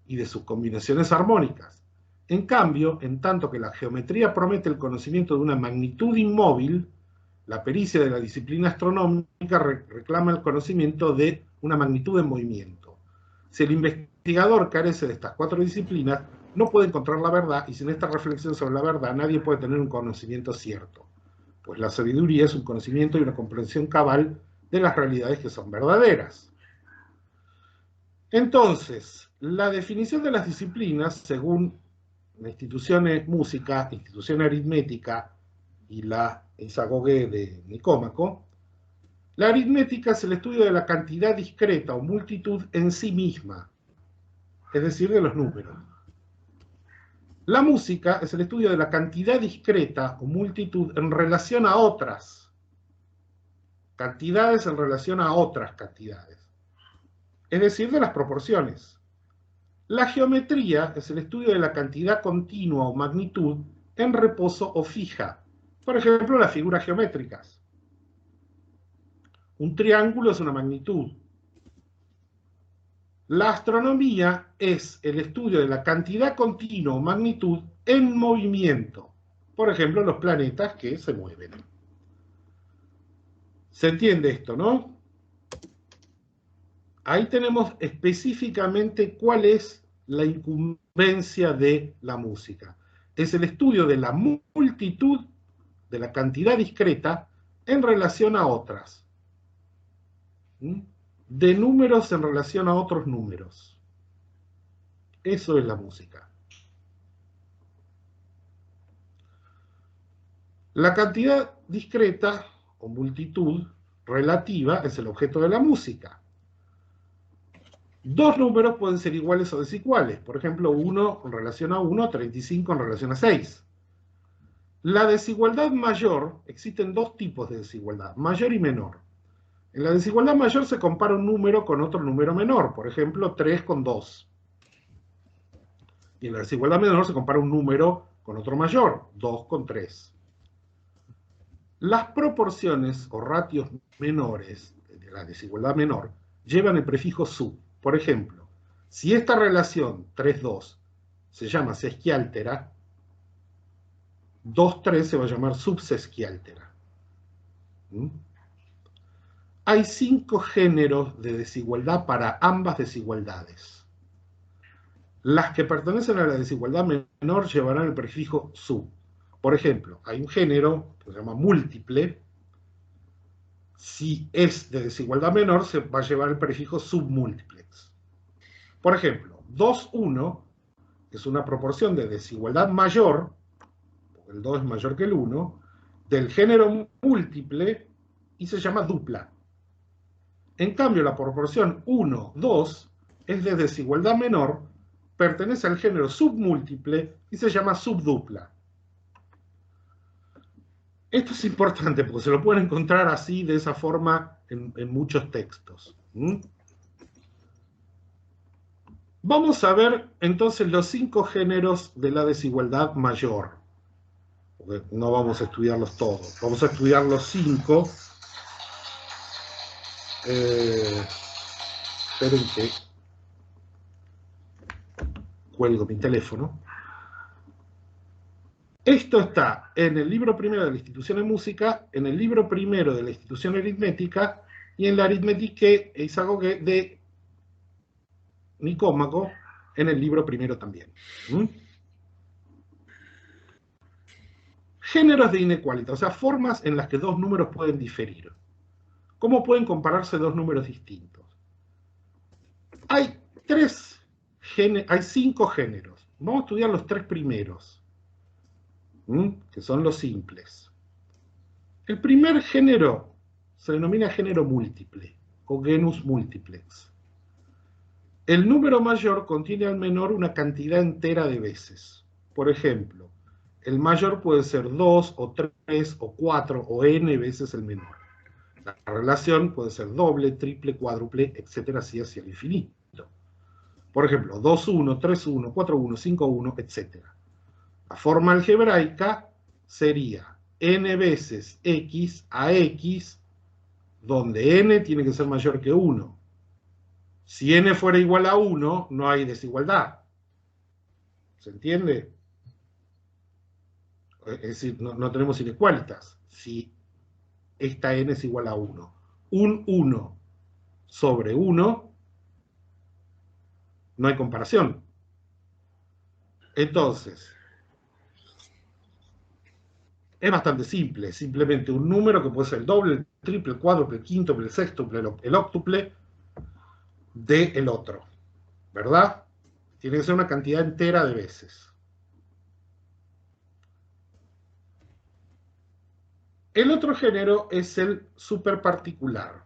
y de sus combinaciones armónicas. En cambio, en tanto que la geometría promete el conocimiento de una magnitud inmóvil, la pericia de la disciplina astronómica reclama el conocimiento de una magnitud en movimiento. Si el investigador carece de estas 4 disciplinas, no puede encontrar la verdad, y sin esta reflexión sobre la verdad nadie puede tener un conocimiento cierto, pues la sabiduría es un conocimiento y una comprensión cabal de las realidades que son verdaderas. Entonces, la definición de las disciplinas, según la institución música, institución aritmética y la Isagoge de Nicómaco, la aritmética es el estudio de la cantidad discreta o multitud en sí misma, es decir, de los números. La música es el estudio de la cantidad discreta o multitud en relación a otras cantidades en relación a otras cantidades, es decir, de las proporciones. La geometría es el estudio de la cantidad continua o magnitud en reposo o fija, por ejemplo, las figuras geométricas. Un triángulo es una magnitud. La astronomía es el estudio de la cantidad continua o magnitud en movimiento, por ejemplo, los planetas que se mueven. ¿Se entiende esto, no? Ahí tenemos específicamente cuál es la incumbencia de la música. Es el estudio de la multitud, de la cantidad discreta, en relación a otras. De números en relación a otros números. Eso es la música. La cantidad discreta o multitud relativa es el objeto de la música. Dos números pueden ser iguales o desiguales. Por ejemplo, 1 en relación a 1, 35 en relación a 6. La desigualdad mayor, existen dos tipos de desigualdad, mayor y menor. En la desigualdad mayor se compara un número con otro número menor, por ejemplo, 3 con 2. Y en la desigualdad menor se compara un número con otro mayor, 2 con 3. Las proporciones o ratios menores de la desigualdad menor llevan el prefijo sub. Por ejemplo, si esta relación 3,2 se llama sesquiáltera, 2,3 se va a llamar subsesquiáltera. Hay 5 géneros de desigualdad para ambas desigualdades. Las que pertenecen a la desigualdad menor llevarán el prefijo sub. Por ejemplo, hay un género que se llama múltiple. Si es de desigualdad menor, se va a llevar el prefijo submúltiplex. Por ejemplo, 2, 1 es una proporción de desigualdad mayor, porque el 2 es mayor que el 1, del género múltiple y se llama dupla. En cambio, la proporción 1, 2 es de desigualdad menor, pertenece al género submúltiple y se llama subdupla. Esto es importante porque se lo pueden encontrar así, de esa forma, en muchos textos. Vamos a ver entonces los 5 géneros de la desigualdad mayor. Porque no vamos a estudiarlos todos. Vamos a estudiar los 5. Esperen que cuelgo mi teléfono. Esto está en el libro primero de la institución de música, en el libro primero de la institución aritmética y en la aritmética Isagoge de Nicómaco, en el libro primero también. Géneros de inequalidad, o sea, formas en las que dos números pueden diferir. ¿Cómo pueden compararse dos números distintos? Hay 5 géneros. Vamos a estudiar los 3 primeros, que son los simples. El primer género se denomina género múltiple, o genus multiplex. El número mayor contiene al menor una cantidad entera de veces. Por ejemplo, el mayor puede ser 2, o 3, o 4, o n veces el menor. La relación puede ser doble, triple, cuádruple, etcétera, así hacia el infinito. Por ejemplo, 2, 1, 3, 1, 4, 1, 5, 1, etcétera. La forma algebraica sería n veces x a x, donde n tiene que ser mayor que 1. Si n fuera igual a 1, no hay desigualdad. ¿Se entiende? Es decir, no tenemos inequalitas. Si esta n es igual a 1. Un 1 sobre 1, no hay comparación. Entonces, es bastante simple. Simplemente un número que puede ser el doble, el triple, el cuádruple, el quíntuple, el sextuple, el octuple del otro. ¿Verdad? Tiene que ser una cantidad entera de veces. El otro género es el superparticular.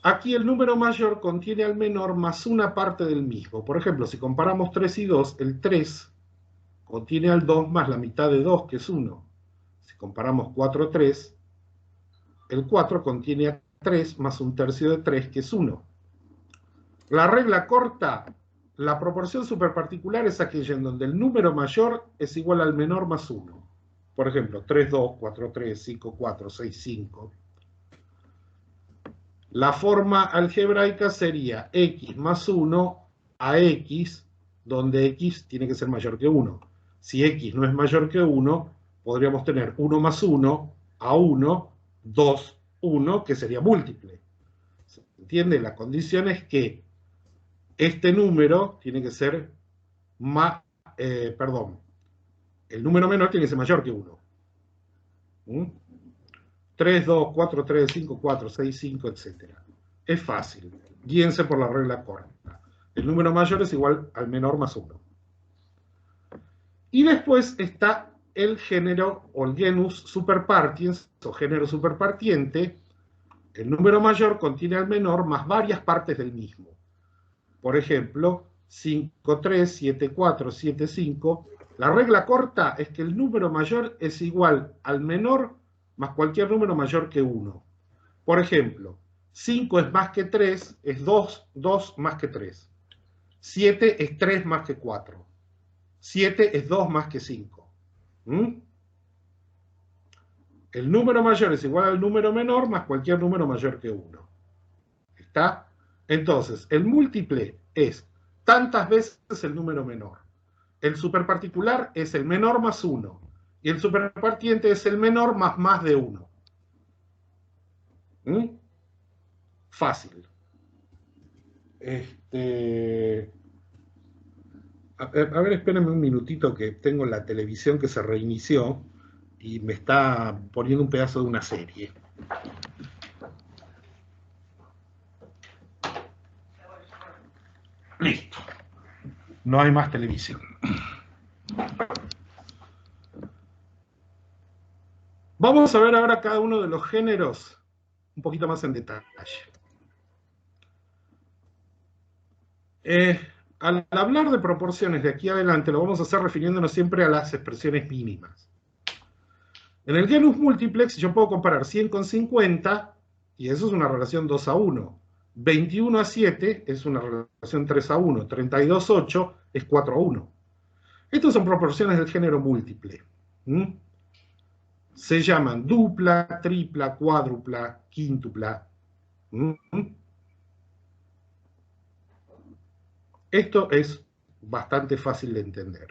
Aquí el número mayor contiene al menor más una parte del mismo. Por ejemplo, si comparamos 3 y 2, el 3 contiene al 2 más la mitad de 2, que es 1. Si comparamos 4 y 3, el 4 contiene a 3 más un tercio de 3, que es 1. La regla corta, la proporción superparticular es aquella en donde el número mayor es igual al menor más 1. Por ejemplo, 3, 2, 4, 3, 5, 4, 6, 5. La forma algebraica sería x más 1 a x, donde x tiene que ser mayor que 1. Si x no es mayor que 1, podríamos tener 1 más 1 a 1, 2, 1, que sería múltiple. ¿Se entiende? La condición es que este número tiene que ser el número menor tiene que ser mayor que 1. 3, 2, 4, 3, 5, 4, 6, 5, etc. Es fácil. Guíense por la regla corta. El número mayor es igual al menor más 1. Y después está el género o el genus superpartiens, o género superpartiente. El número mayor contiene al menor más varias partes del mismo. Por ejemplo, 5, 3, 7, 4, 7, 5. La regla corta es que el número mayor es igual al menor más cualquier número mayor que 1. Por ejemplo, 5 es más que 3, es 2 más que 3. 7 es 3 más que 4. 7 es 2 más que 5. El número mayor es igual al número menor más cualquier número mayor que 1. ¿Está? Entonces, el múltiple es tantas veces el número menor. El superparticular es el menor más 1. Y el superpartiente es el menor más de 1. Fácil. A ver, espérenme un minutito que tengo la televisión que se reinició y me está poniendo un pedazo de una serie. Listo. No hay más televisión. Vamos a ver ahora cada uno de los géneros un poquito más en detalle. Al hablar de proporciones de aquí adelante, lo vamos a hacer refiriéndonos siempre a las expresiones mínimas. En el genus multiplex yo puedo comparar 100 con 50, y eso es una relación 2 a 1. 21 a 7 es una relación 3 a 1. 32 a 8 es 4 a 1. Estas son proporciones del género múltiple. Se llaman dupla, tripla, cuádrupla, quíntupla. Esto es bastante fácil de entender.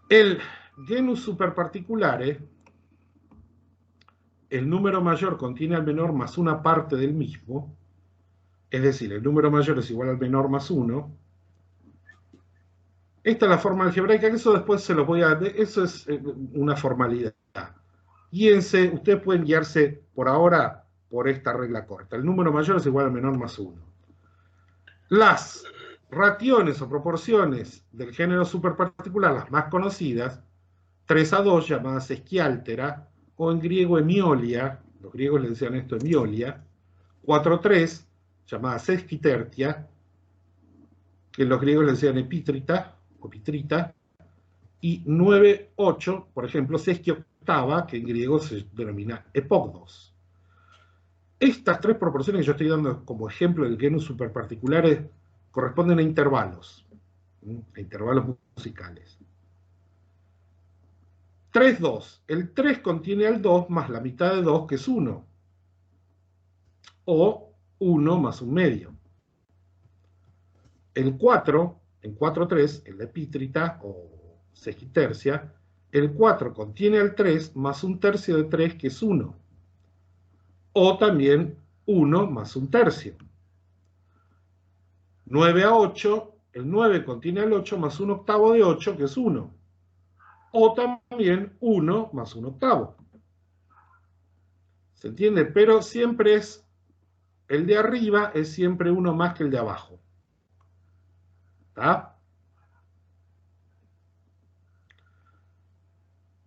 El genus superparticulare, el número mayor contiene al menor más una parte del mismo, es decir, el número mayor es igual al menor más 1. Esta es la forma algebraica, que eso después se los voy a... Eso es una formalidad. Guíense, ustedes pueden guiarse por ahora por esta regla corta. El número mayor es igual al menor más 1. Las raciones o proporciones del género superparticular, las más conocidas, 3 a 2, llamadas esquiáltera, o en griego hemiolia, los griegos le decían esto hemiolia, 4 a 3, llamada sesquitertia, que los griegos le decían epítrita, o pitrita, y 9 a 8, por ejemplo, sesquioctava, que en griego se denomina epogdos. Estas tres proporciones que yo estoy dando como ejemplo del genus superparticulares corresponden a intervalos musicales. 3, 2. El 3 contiene al 2 más la mitad de 2, que es 1. O 1 más un medio. El 4, en 4, 3, en la epítrita o sesquitercia, el 4 contiene al 3 más un tercio de 3, que es 1. O también 1 más un tercio. 9 a 8, el 9 contiene al 8 más un octavo de 8, que es 1. O también 1 más un octavo. ¿Se entiende? Pero siempre es, el de arriba es siempre 1 más que el de abajo. ¿Está?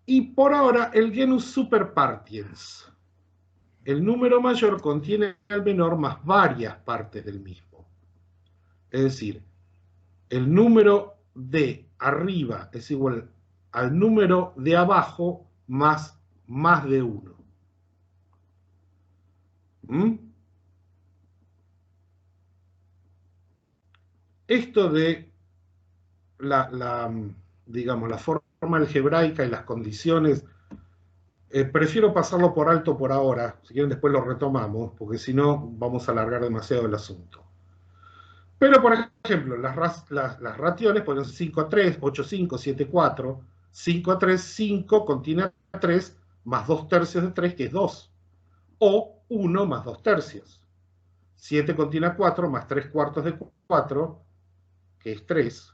Y por ahora, el genus superpartiens. El número mayor contiene al menor más varias partes del mismo. Es decir, el número de arriba es igual al número de abajo más de 1. Esto de digamos, la forma algebraica y las condiciones, prefiero pasarlo por alto por ahora. Si quieren después lo retomamos, porque si no vamos a alargar demasiado el asunto. Pero, por ejemplo, las raciones pueden ser 5 a 3, 8 a 5, 7 a 4. 5 a 3, 5 contiene a 3 más 2 tercios de 3, que es 2. O 1 más 2 tercios. 7 contiene a 4 más 3 cuartos de 4, que es 3.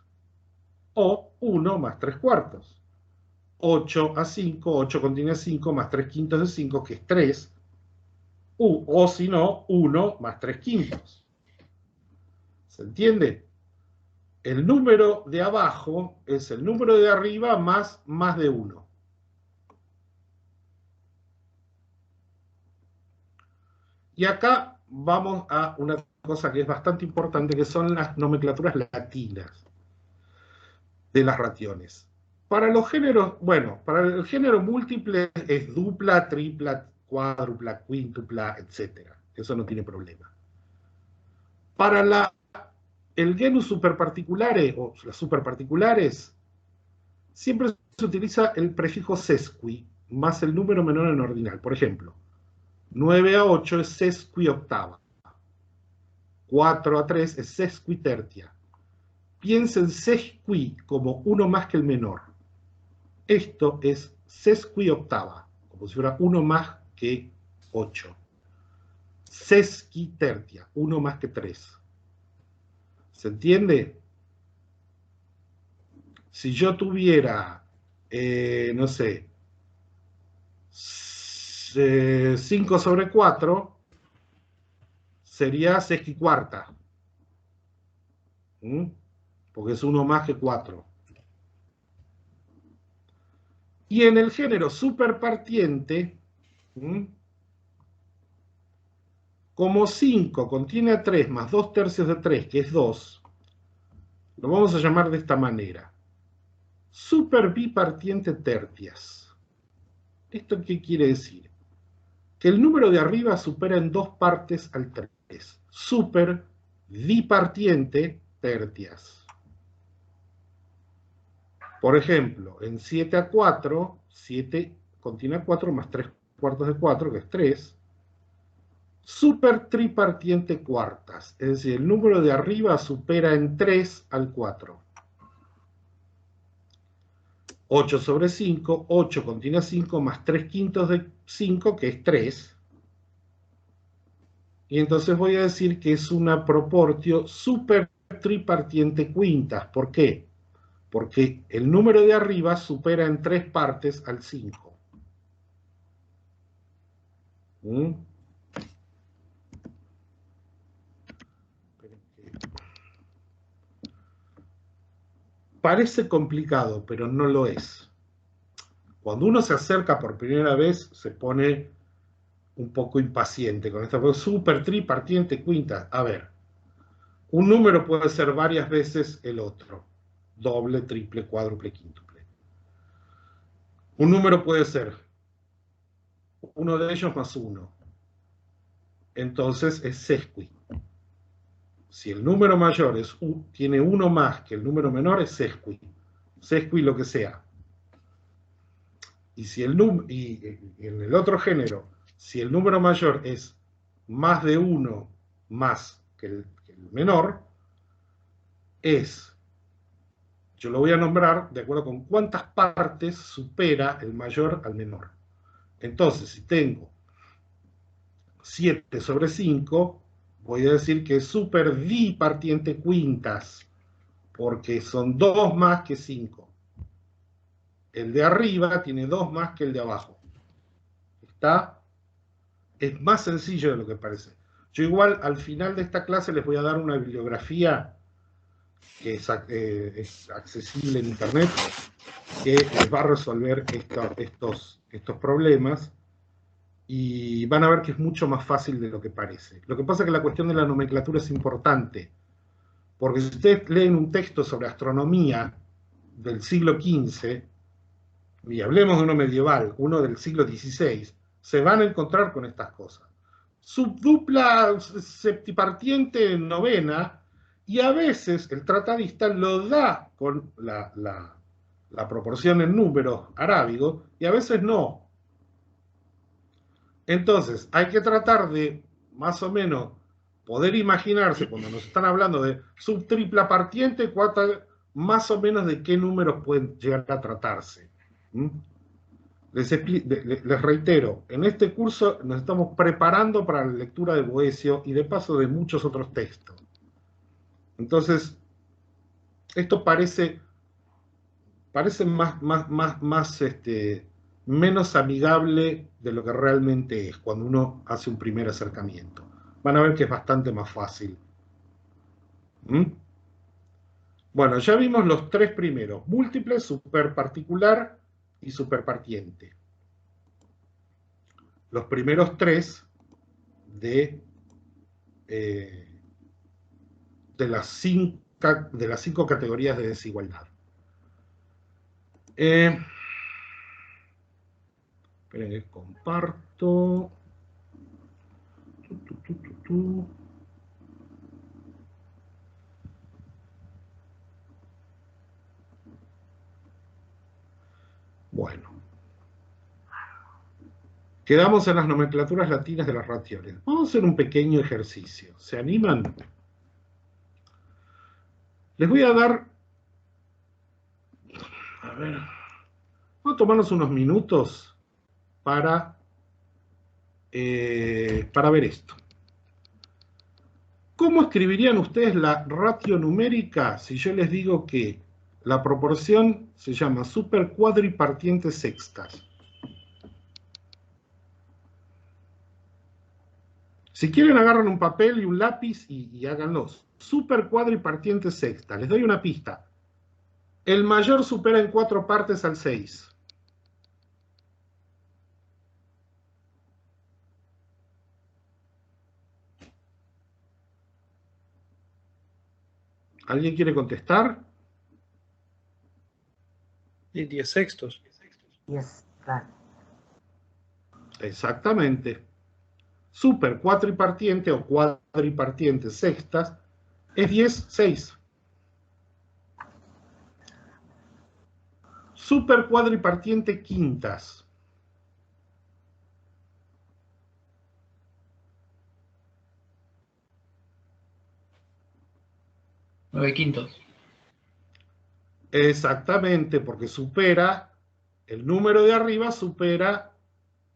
O 1 más 3 cuartos. 8 a 5, 8 contiene a 5 más 3 quintos de 5, que es 3. O si no, 1 más 3 quintos. ¿Se entiende? El número de abajo es el número de arriba más de 1. Y acá vamos a una cosa que es bastante importante, que son las nomenclaturas latinas de las raciones. Para los géneros, bueno, para el género múltiple es dupla, tripla, cuádrupla, quíntupla, etc. Eso no tiene problema. Para el genus superparticulares o las superparticulares, siempre se utiliza el prefijo sesqui más el número menor en ordinal. Por ejemplo, 9 a 8 es sesquioctava. 4 a 3 es sesquitertia. Piensen sesqui como uno más que el menor. Esto es sesquioctava, como si fuera 1 más que 8. Sesquitertia, 1 más que 3. ¿Se entiende? si yo tuviera, no sé, 5 sobre 4, sería sesquicuarta. Porque es 1 más que 4. Y en el género superpartiente, como 5 contiene a 3 más 2 tercios de 3, que es 2, lo vamos a llamar de esta manera. Superbipartiente tercias. ¿Esto qué quiere decir? Que el número de arriba supera en 2 partes al 3. Superbipartiente tercias. Por ejemplo, en 7 a 4, 7 contiene 4 más 3 cuartos de 4, que es 3. Super tripartiente cuartas, es decir, el número de arriba supera en 3 al 4. 8 sobre 5, 8 contiene 5 más 3 quintos de 5, que es 3. Y entonces voy a decir que es una proportio super tripartiente quintas. ¿Por qué? Porque el número de arriba supera en 3 partes al 5. Parece complicado, pero no lo es. Cuando uno se acerca por primera vez, se pone un poco impaciente con esta super tripartiente quintas. A ver, un número puede ser varias veces el otro. Doble, triple, cuádruple, quíntuple. Un número puede ser uno de ellos más 1. Entonces es sesqui. Si el número mayor tiene 1 más que el número menor, es sesqui. Sesqui lo que sea. Y en el otro género, si el número mayor es más de 1 más que el menor, yo lo voy a nombrar de acuerdo con cuántas partes supera el mayor al menor. Entonces, si tengo 7 sobre 5, voy a decir que es super bipartiente quintas, porque son 2 más que 5. El de arriba tiene 2 más que el de abajo. ¿Está? Es más sencillo de lo que parece. Yo igual al final de esta clase les voy a dar una bibliografía que es accesible en internet, que les va a resolver estos problemas, y van a ver que es mucho más fácil de lo que parece. Lo que pasa es que la cuestión de la nomenclatura es importante, porque si ustedes leen un texto sobre astronomía del siglo XV, y hablemos de uno medieval, uno del siglo XVI, se van a encontrar con estas cosas. Subdupla septipartiente novena, y a veces el tratadista lo da con la proporción en números arábigos, y a veces no. Entonces, hay que tratar de, más o menos, poder imaginarse, cuando nos están hablando de subtripla partiente, más o menos de qué números pueden llegar a tratarse. Les reitero, en este curso nos estamos preparando para la lectura de Boecio y de paso de muchos otros textos. Entonces, esto parece menos amigable de lo que realmente es cuando uno hace un primer acercamiento. Van a ver que es bastante más fácil. Bueno, ya vimos los 3 primeros: múltiple, superparticular y superpartiente. Los primeros 3 de las 5 categorías de desigualdad. Esperen que comparto. Bueno. Quedamos en las nomenclaturas latinas de las raciones. Vamos a hacer un pequeño ejercicio. ¿Se animan? Les voy a dar... A ver... Vamos a tomarnos unos minutos para ver esto. ¿Cómo escribirían ustedes la ratio numérica si yo les digo que La proporción se llama supercuadripartientes sextas. Si quieren, agarran un papel y un lápiz y háganlos. Supercuadripartientes sextas. Les doy una pista. El mayor supera en 4 partes al 6. ¿Alguien quiere contestar? Y 10 sextos. Yes, claro. Exactamente. Supercuadripartiente o cuadripartientes sextas es 10, 6. Supercuadripartiente quintas. Nueve quintos. Exactamente, porque supera, el número de arriba supera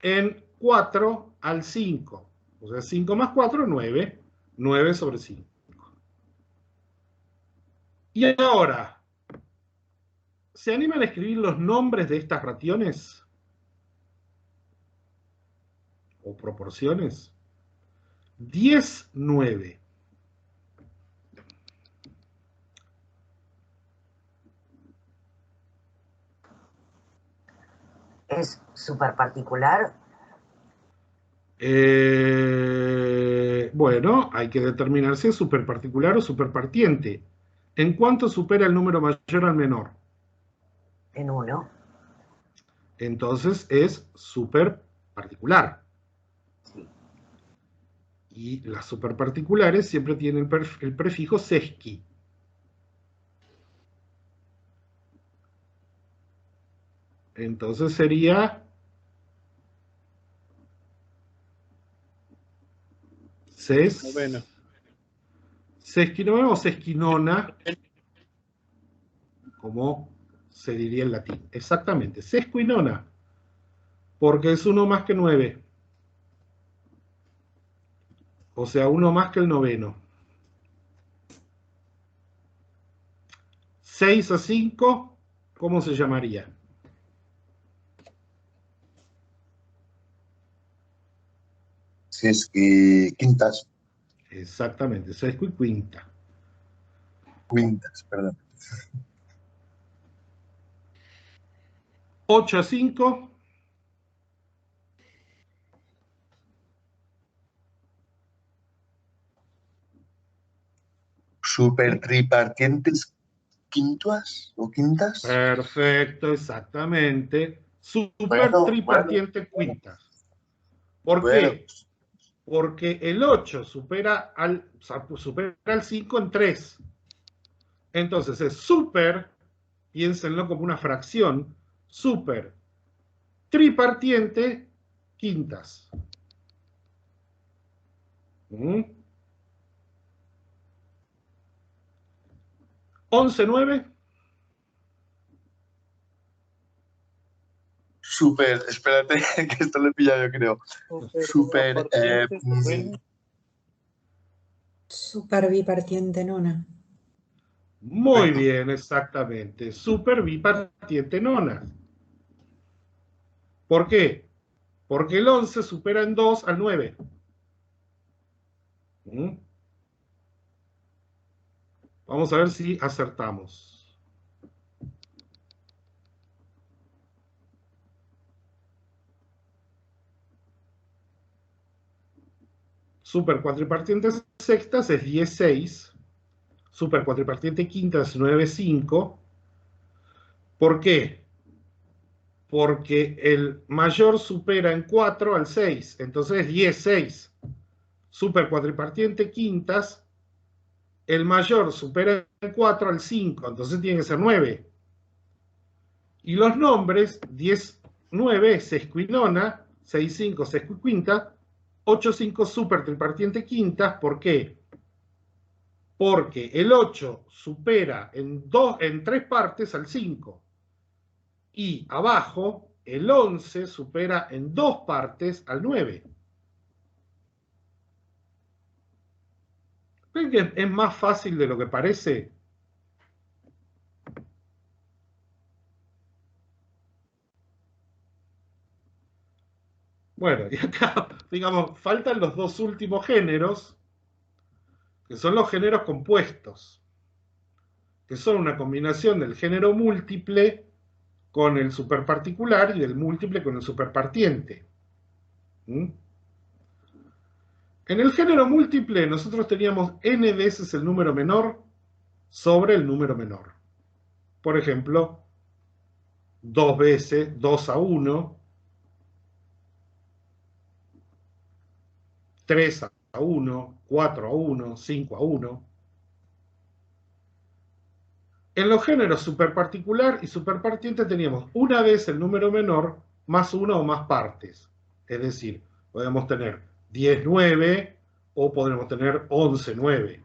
en 4 al 5. O sea, 5 más 4, 9. 9 sobre 5. Y ahora, ¿se animan a escribir los nombres de estas raciones? ¿O proporciones? 10, 9. ¿Es súper particular? Bueno, hay que determinar si es superparticular o superpartiente. ¿En cuánto supera el número mayor al menor? En 1. Entonces es superparticular. Sí. Y las superparticulares siempre tienen el prefijo sesqui. Entonces sería Novena. sesquinovena o sesquinona, como se diría en latín. Exactamente, sesquinona, porque es 1 más que 9. O sea, 1 más que el noveno. 6 a 5, ¿cómo se llamaría? Quintas. Exactamente, sesquiquinta. Quintas, perdón. 8 a 5. Supertripartientes quintas o quintas. Perfecto, exactamente. Bueno, Supertripartiente quintas. ¿Por Bueno, qué? Porque el 8 supera al 5 en 3. Entonces es super, piénsenlo como una fracción, super tripartiente quintas. 11, 9. espérate, que esto lo he pillado yo creo. Super bipartiente nona. Muy bien, exactamente. Super bipartiente nona. ¿Por qué? Porque el 11 supera en 2 al 9. Vamos a ver si acertamos. Super cuatripartiente sextas es 10, 6. Super cuatripartiente quintas es 9, 5. ¿Por qué? Porque el mayor supera en 4 al 6. Entonces es 10, 6. Super cuatripartiente quintas, el mayor supera en 4 al 5. Entonces tiene que ser 9. Y los nombres, 10, 9, sesquinona, 6, 5, sesquiquinta, 8, 5, super tripartiente quintas. ¿Por qué? Porque el 8 supera en 3 partes al 5. Y abajo, el 11 supera en 2 partes al 9. ¿Ven que es más fácil de lo que parece? Bueno, y acá, digamos, faltan los dos últimos géneros, que son los géneros compuestos, que son una combinación del género múltiple con el superparticular y del múltiple con el superpartiente. ¿Mm? En el género múltiple nosotros teníamos n veces el número menor sobre el número menor. Por ejemplo, 2 veces 2 a 1, 3 a 1, 4 a 1, 5 a 1. En los géneros superparticular y superpartiente teníamos una vez el número menor más una o más partes. Es decir, podemos tener 10, 9 o podremos tener 11, 9.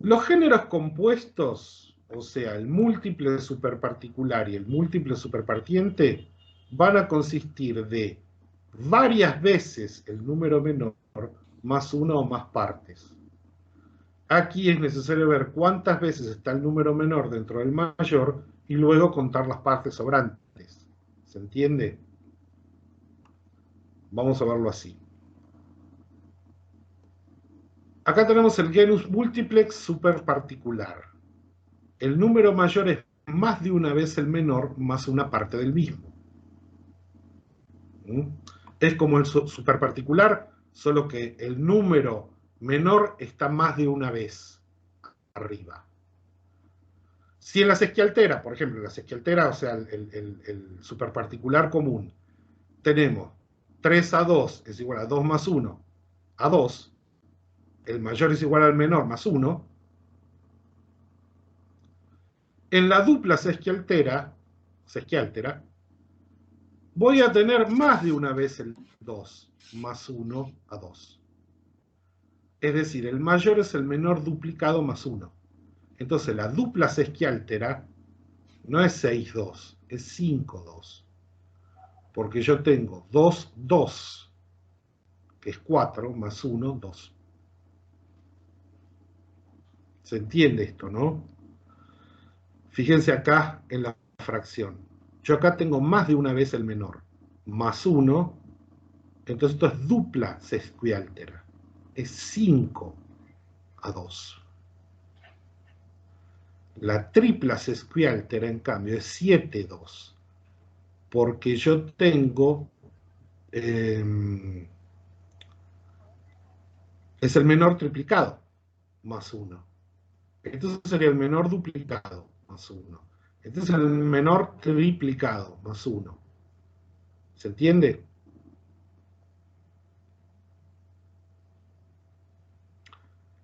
Los géneros compuestos, o sea, el múltiple superparticular y el múltiple superpartiente, van a consistir de varias veces el número menor más una o más partes. Aquí es necesario ver cuántas veces está el número menor dentro del mayor y luego contar las partes sobrantes. ¿Se entiende? Vamos a verlo así. Acá tenemos el genus multiplex superparticular. El número mayor es más de una vez el menor más una parte del mismo. Es como el superparticular, solo que el número menor está más de una vez arriba. Si en la sesquialtera, por ejemplo, en la sesquialtera, o sea, el superparticular común, tenemos 3 a 2 es igual a 2 más 1 a 2, el mayor es igual al menor más 1, en la dupla sesquialtera, voy a tener más de una vez el 2 más 1 a 2. Es decir, el mayor es el menor duplicado más 1. Entonces la dupla sesquialtera no es 6, 2, es 5, 2. Porque yo tengo 2, 2, que es 4, más 1, 2. ¿Se entiende esto, no? Fíjense acá en la fracción. Yo acá tengo más de una vez el menor, más 1, entonces esto es dupla sesquialtera. Es 5 a 2. La tripla sesquialtera, en cambio, es 7, 2. Porque yo tengo... es el menor triplicado, más 1. Entonces sería el menor duplicado, más 1. Este es el menor triplicado, más 1. ¿Se entiende?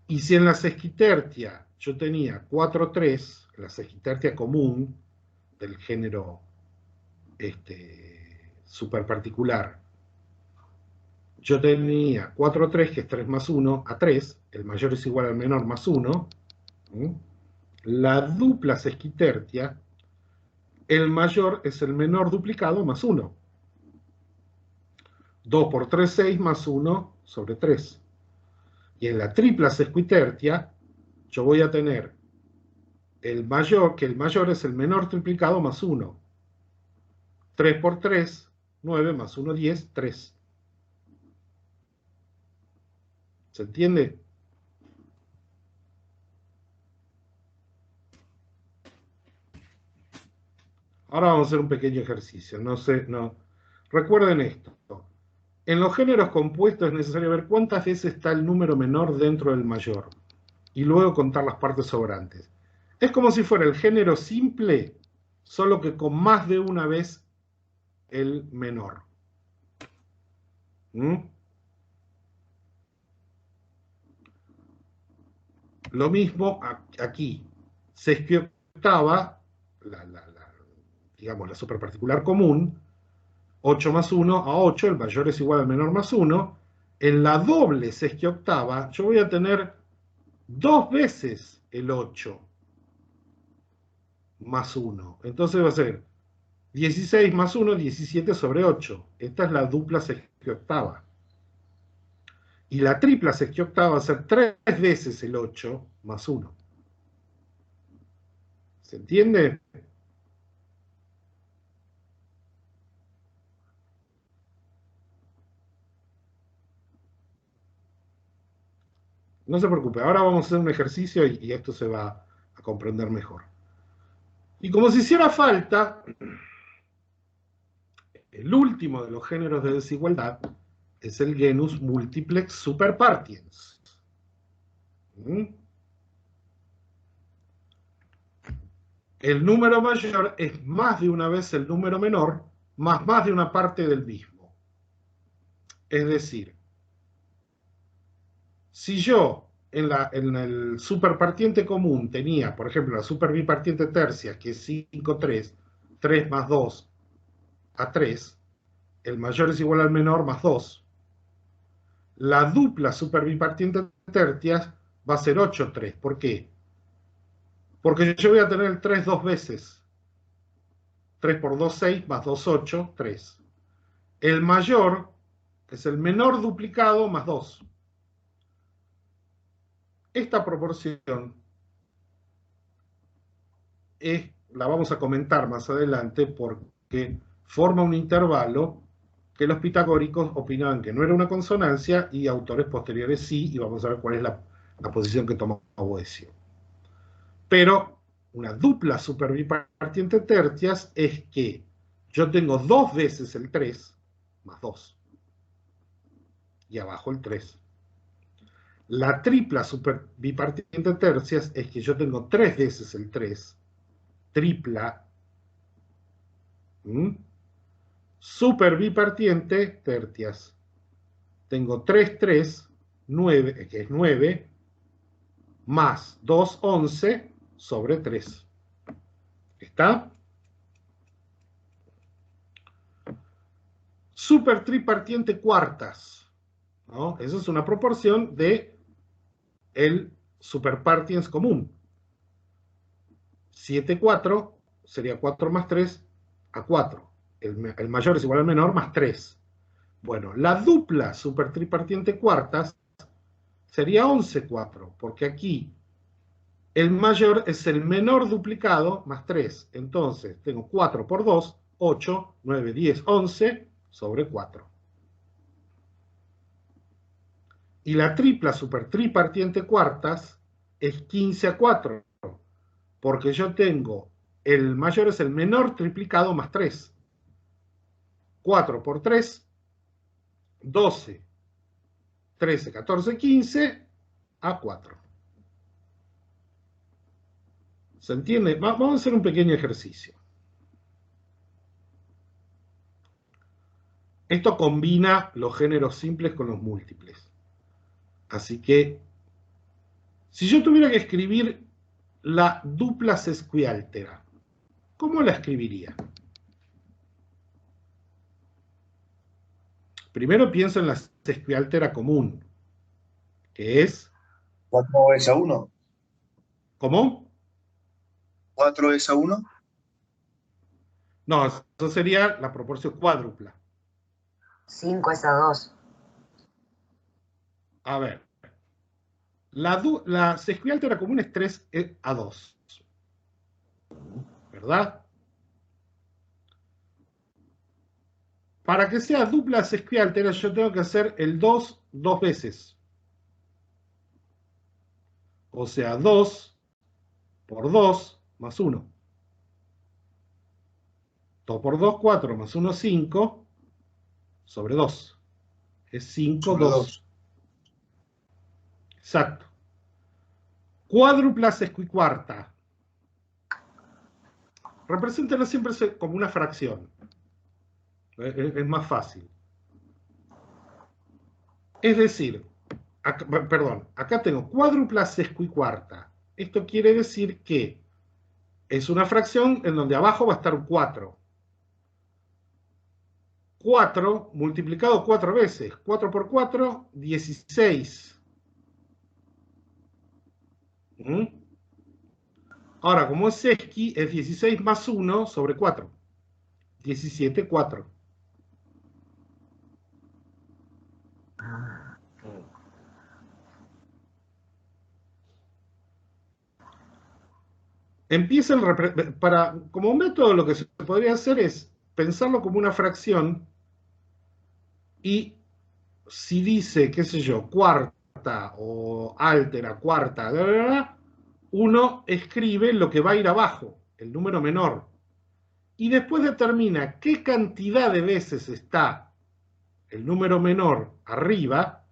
Y si en la sesquitercia yo tenía 4, 3, la sesquitercia común del género superparticular, yo tenía 4, 3, que es 3 más 1, a 3, el mayor es igual al menor más 1, la dupla sesquitercia, el mayor es el menor duplicado más 1. 2 por 3, 6, más 1 sobre 3. Y en la tripla sesquitercia, yo voy a tener el mayor, que el mayor es el menor triplicado más 1. 3 por 3, 9, más 1, 10, 3. ¿Se entiende? Ahora vamos a hacer un pequeño ejercicio. Recuerden esto. En los géneros compuestos es necesario ver cuántas veces está el número menor dentro del mayor y luego contar las partes sobrantes. Es como si fuera el género simple, solo que con más de una vez el menor. Lo mismo aquí. Sesquioctava, digamos la superparticular común, 8 más 1 a 8, el mayor es igual al menor más 1. En la doble sesquioctava yo voy a tener 2 veces el 8 más 1. Entonces va a ser 16 más 1, 17 sobre 8. Esta es la dupla sesquioctava. Y la tripla sesquioctava va a ser 3 veces el 8 más 1. ¿Se entiende? No se preocupe, ahora vamos a hacer un ejercicio y esto se va a comprender mejor. Y como si hiciera falta, el último de los géneros de desigualdad es el genus multiplex superpartiens. El número mayor es más de una vez el número menor, más de una parte del mismo. Es decir, si yo en el superpartiente común tenía, por ejemplo, la superbipartiente tercia, que es 5, 3, 3 más 2 a 3, el mayor es igual al menor más 2. La dupla superbipartiente tercias va a ser 8, 3. ¿Por qué? Porque yo voy a tener el 3 dos veces. 3 por 2, 6, más 2, 8, 3. El mayor es el menor duplicado más 2. Esta proporción la vamos a comentar más adelante porque forma un intervalo que los pitagóricos opinaban que no era una consonancia y autores posteriores sí, y vamos a ver cuál es la posición que toma Boecio. Pero una dupla superbipartiente tercias es que yo tengo dos veces el 3 más 2 y abajo el 3. La tripla superbipartiente tercias es que yo tengo 3 veces el 3, tripla. Superbipartiente tercias. Tengo 3, 3, 9, que es 9, más 2, 11, sobre 3. ¿Está? Supertripartiente cuartas, ¿no? Esa es una proporción de el superpartiens común. 7, 4 sería 4 más 3 a 4. El mayor es igual al menor más 3. Bueno, la dupla supertripartiente cuartas sería 11, 4, porque aquí el mayor es el menor duplicado más 3. Entonces, tengo 4 por 2, 8, 9, 10, 11, sobre 4. Y la tripla supertripartiente cuartas es 15 a 4, porque yo tengo el mayor es el menor triplicado más 3. 4 por 3, 12, 13, 14, 15, a 4. ¿Se entiende? Vamos a hacer un pequeño ejercicio. Esto combina los géneros simples con los múltiples. Así que, si yo tuviera que escribir la dupla sesquiáltera, ¿cómo la escribiría? Primero pienso en la sesquiáltera común, que es... 4 es a 1. ¿Cómo? 4 es a 1. No, eso sería la proporción cuádrupla. 5 es a 2. A ver. La sesquiáltera común es 3 a 2. ¿Verdad? Para que sea dupla sesquiáltera, yo tengo que hacer el 2 dos veces. O sea, 2 por 2 más 1. 2 por 2, 4, más 1, 5, sobre 2. Es 5, 2. Exacto. Cuádrupla sesquicuarta. Represéntalo siempre como una fracción. Es más fácil. Es decir, acá tengo cuádrupla sesquicuarta. Esto quiere decir que es una fracción en donde abajo va a estar un 4. 4 multiplicado 4 veces. 4 por 4, 16. Ahora, como es sesqui, es 16 más 1 sobre 4. 17, 4. Empieza como método lo que se podría hacer es pensarlo como una fracción y si dice, qué sé yo, cuarta cuarta o altera, cuarta, bla, bla, bla, uno escribe lo que va a ir abajo, el número menor. Y después determina qué cantidad de veces está el número menor arriba.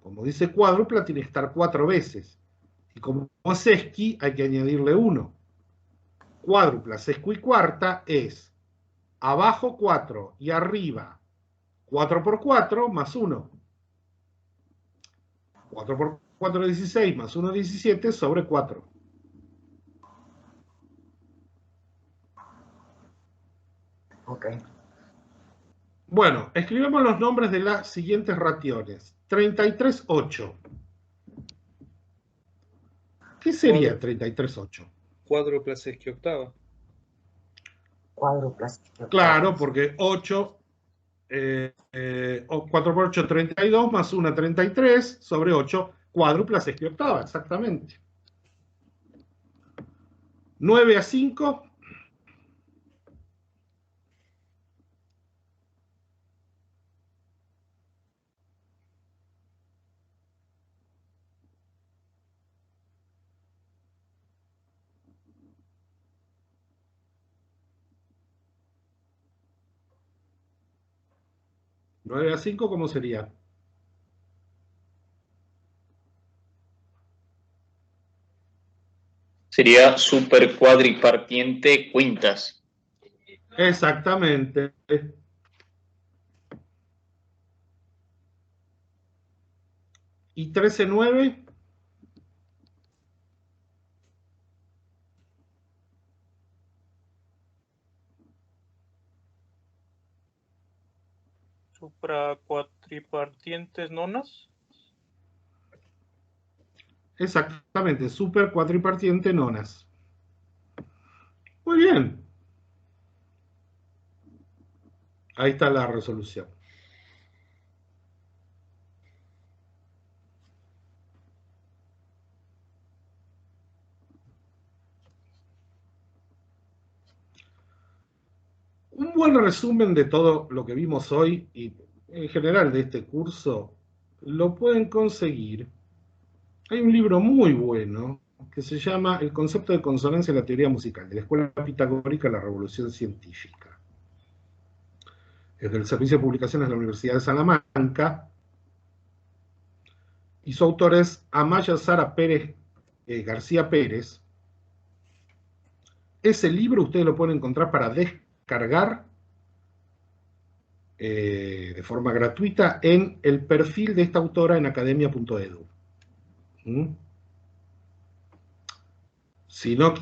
Como dice cuádrupla, tiene que estar 4 veces. Y como es esqui, hay que añadirle 1. Cuádrupla, sesqui y cuarta es abajo 4 y arriba 4 por 4 más 1. 4 por 4 es 16 más 1 17 sobre 4. Ok. Bueno, escribamos los nombres de las siguientes raciones. 33,8. ¿Qué sería 33,8? Cuádrupla, sesqui, octava. Cuádrupla. Claro, porque 8, 4 por 8, 32, más 1, 33, sobre 8, cuádrupla, sexta y octava, exactamente. 9 a 5. ¿9 a 5 cómo sería? Sería super cuadripartiente quintas. Exactamente. ¿Y 13,9? Supracuatripartientes nonas. Exactamente, super cuatripartiente nonas. Muy bien. Ahí está la resolución. Un buen resumen de todo lo que vimos hoy y en general de este curso lo pueden conseguir. Hay un libro muy bueno que se llama El concepto de consonancia en la teoría musical, de la Escuela Pitagórica a la Revolución Científica. Es del Servicio de Publicaciones de la Universidad de Salamanca y su autor es Amaya Sara Pérez, García Pérez. Ese libro ustedes lo pueden encontrar para descargar de forma gratuita en el perfil de esta autora en academia.edu. Si no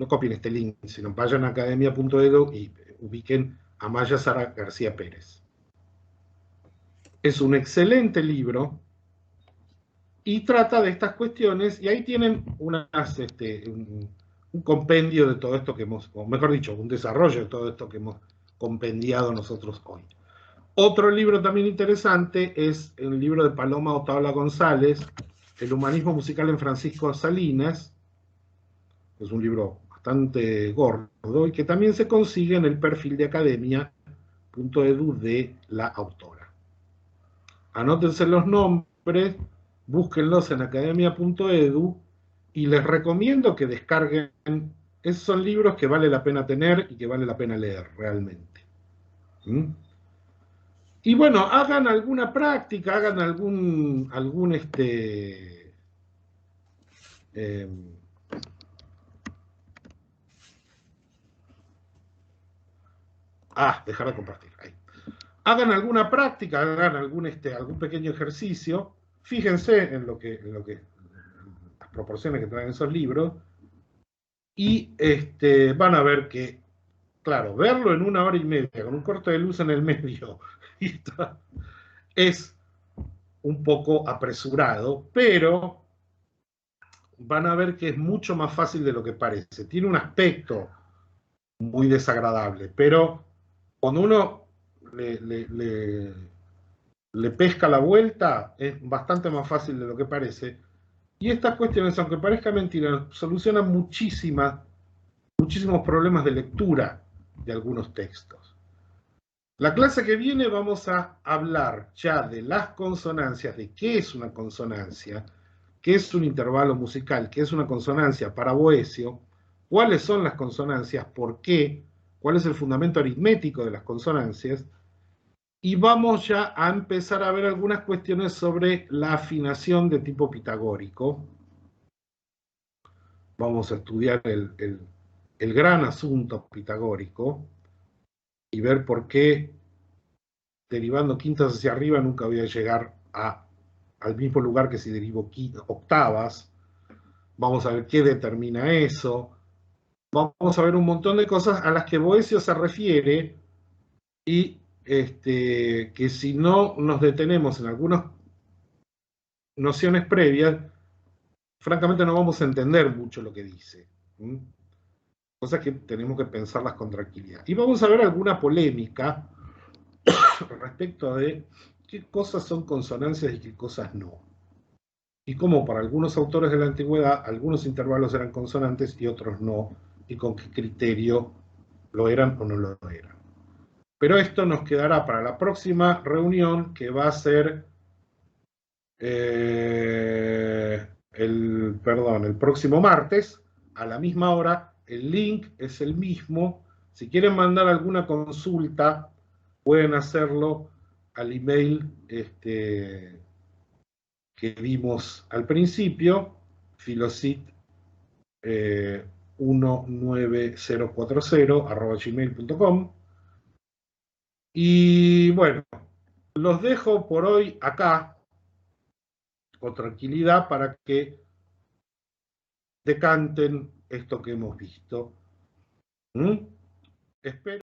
copien este link, sino vayan a academia.edu y ubiquen a Amaya Sara García Pérez. Es un excelente libro y trata de estas cuestiones, y ahí tienen un compendio de todo esto que hemos, o mejor dicho, un desarrollo de todo esto que hemos compendiado nosotros hoy. Otro libro también interesante es el libro de Paloma Otaola González, El humanismo musical en Francisco Salinas. Es un libro bastante gordo y que también se consigue en el perfil de academia.edu de la autora. Anótense los nombres, búsquenlos en academia.edu y les recomiendo que descarguen. Esos son libros que vale la pena tener y que vale la pena leer realmente. Y bueno, hagan alguna práctica, hagan dejar de compartir. Ahí. Hagan alguna práctica, hagan algún pequeño ejercicio. Fíjense en las proporciones que traen esos libros. Y van a ver que, claro, verlo en 1 hora y media, con un corte de luz en el medio, es un poco apresurado, pero van a ver que es mucho más fácil de lo que parece. Tiene un aspecto muy desagradable, pero cuando uno le pesca la vuelta, es bastante más fácil de lo que parece. Y estas cuestiones, aunque parezca mentira, solucionan muchísimos problemas de lectura de algunos textos. La clase que viene vamos a hablar ya de las consonancias, de qué es una consonancia, qué es un intervalo musical, qué es una consonancia para Boecio, cuáles son las consonancias, por qué, cuál es el fundamento aritmético de las consonancias, y vamos ya a empezar a ver algunas cuestiones sobre la afinación de tipo pitagórico. Vamos a estudiar el gran asunto pitagórico y ver por qué derivando quintas hacia arriba nunca voy a llegar al mismo lugar que si derivo octavas. Vamos a ver qué determina eso. Vamos a ver un montón de cosas a las que Boecio se refiere y que si no nos detenemos en algunas nociones previas, francamente no vamos a entender mucho lo que dice. Cosas que tenemos que pensarlas con tranquilidad. Y vamos a ver alguna polémica respecto de qué cosas son consonancias y qué cosas no. Y cómo para algunos autores de la antigüedad algunos intervalos eran consonantes y otros no, y con qué criterio lo eran o no lo eran. Pero esto nos quedará para la próxima reunión, que va a ser el próximo martes, a la misma hora. El link es el mismo. Si quieren mandar alguna consulta, pueden hacerlo al email que vimos al principio, filosit19040@gmail.com. Y bueno, los dejo por hoy acá, con tranquilidad, para que decanten esto que hemos visto. Espero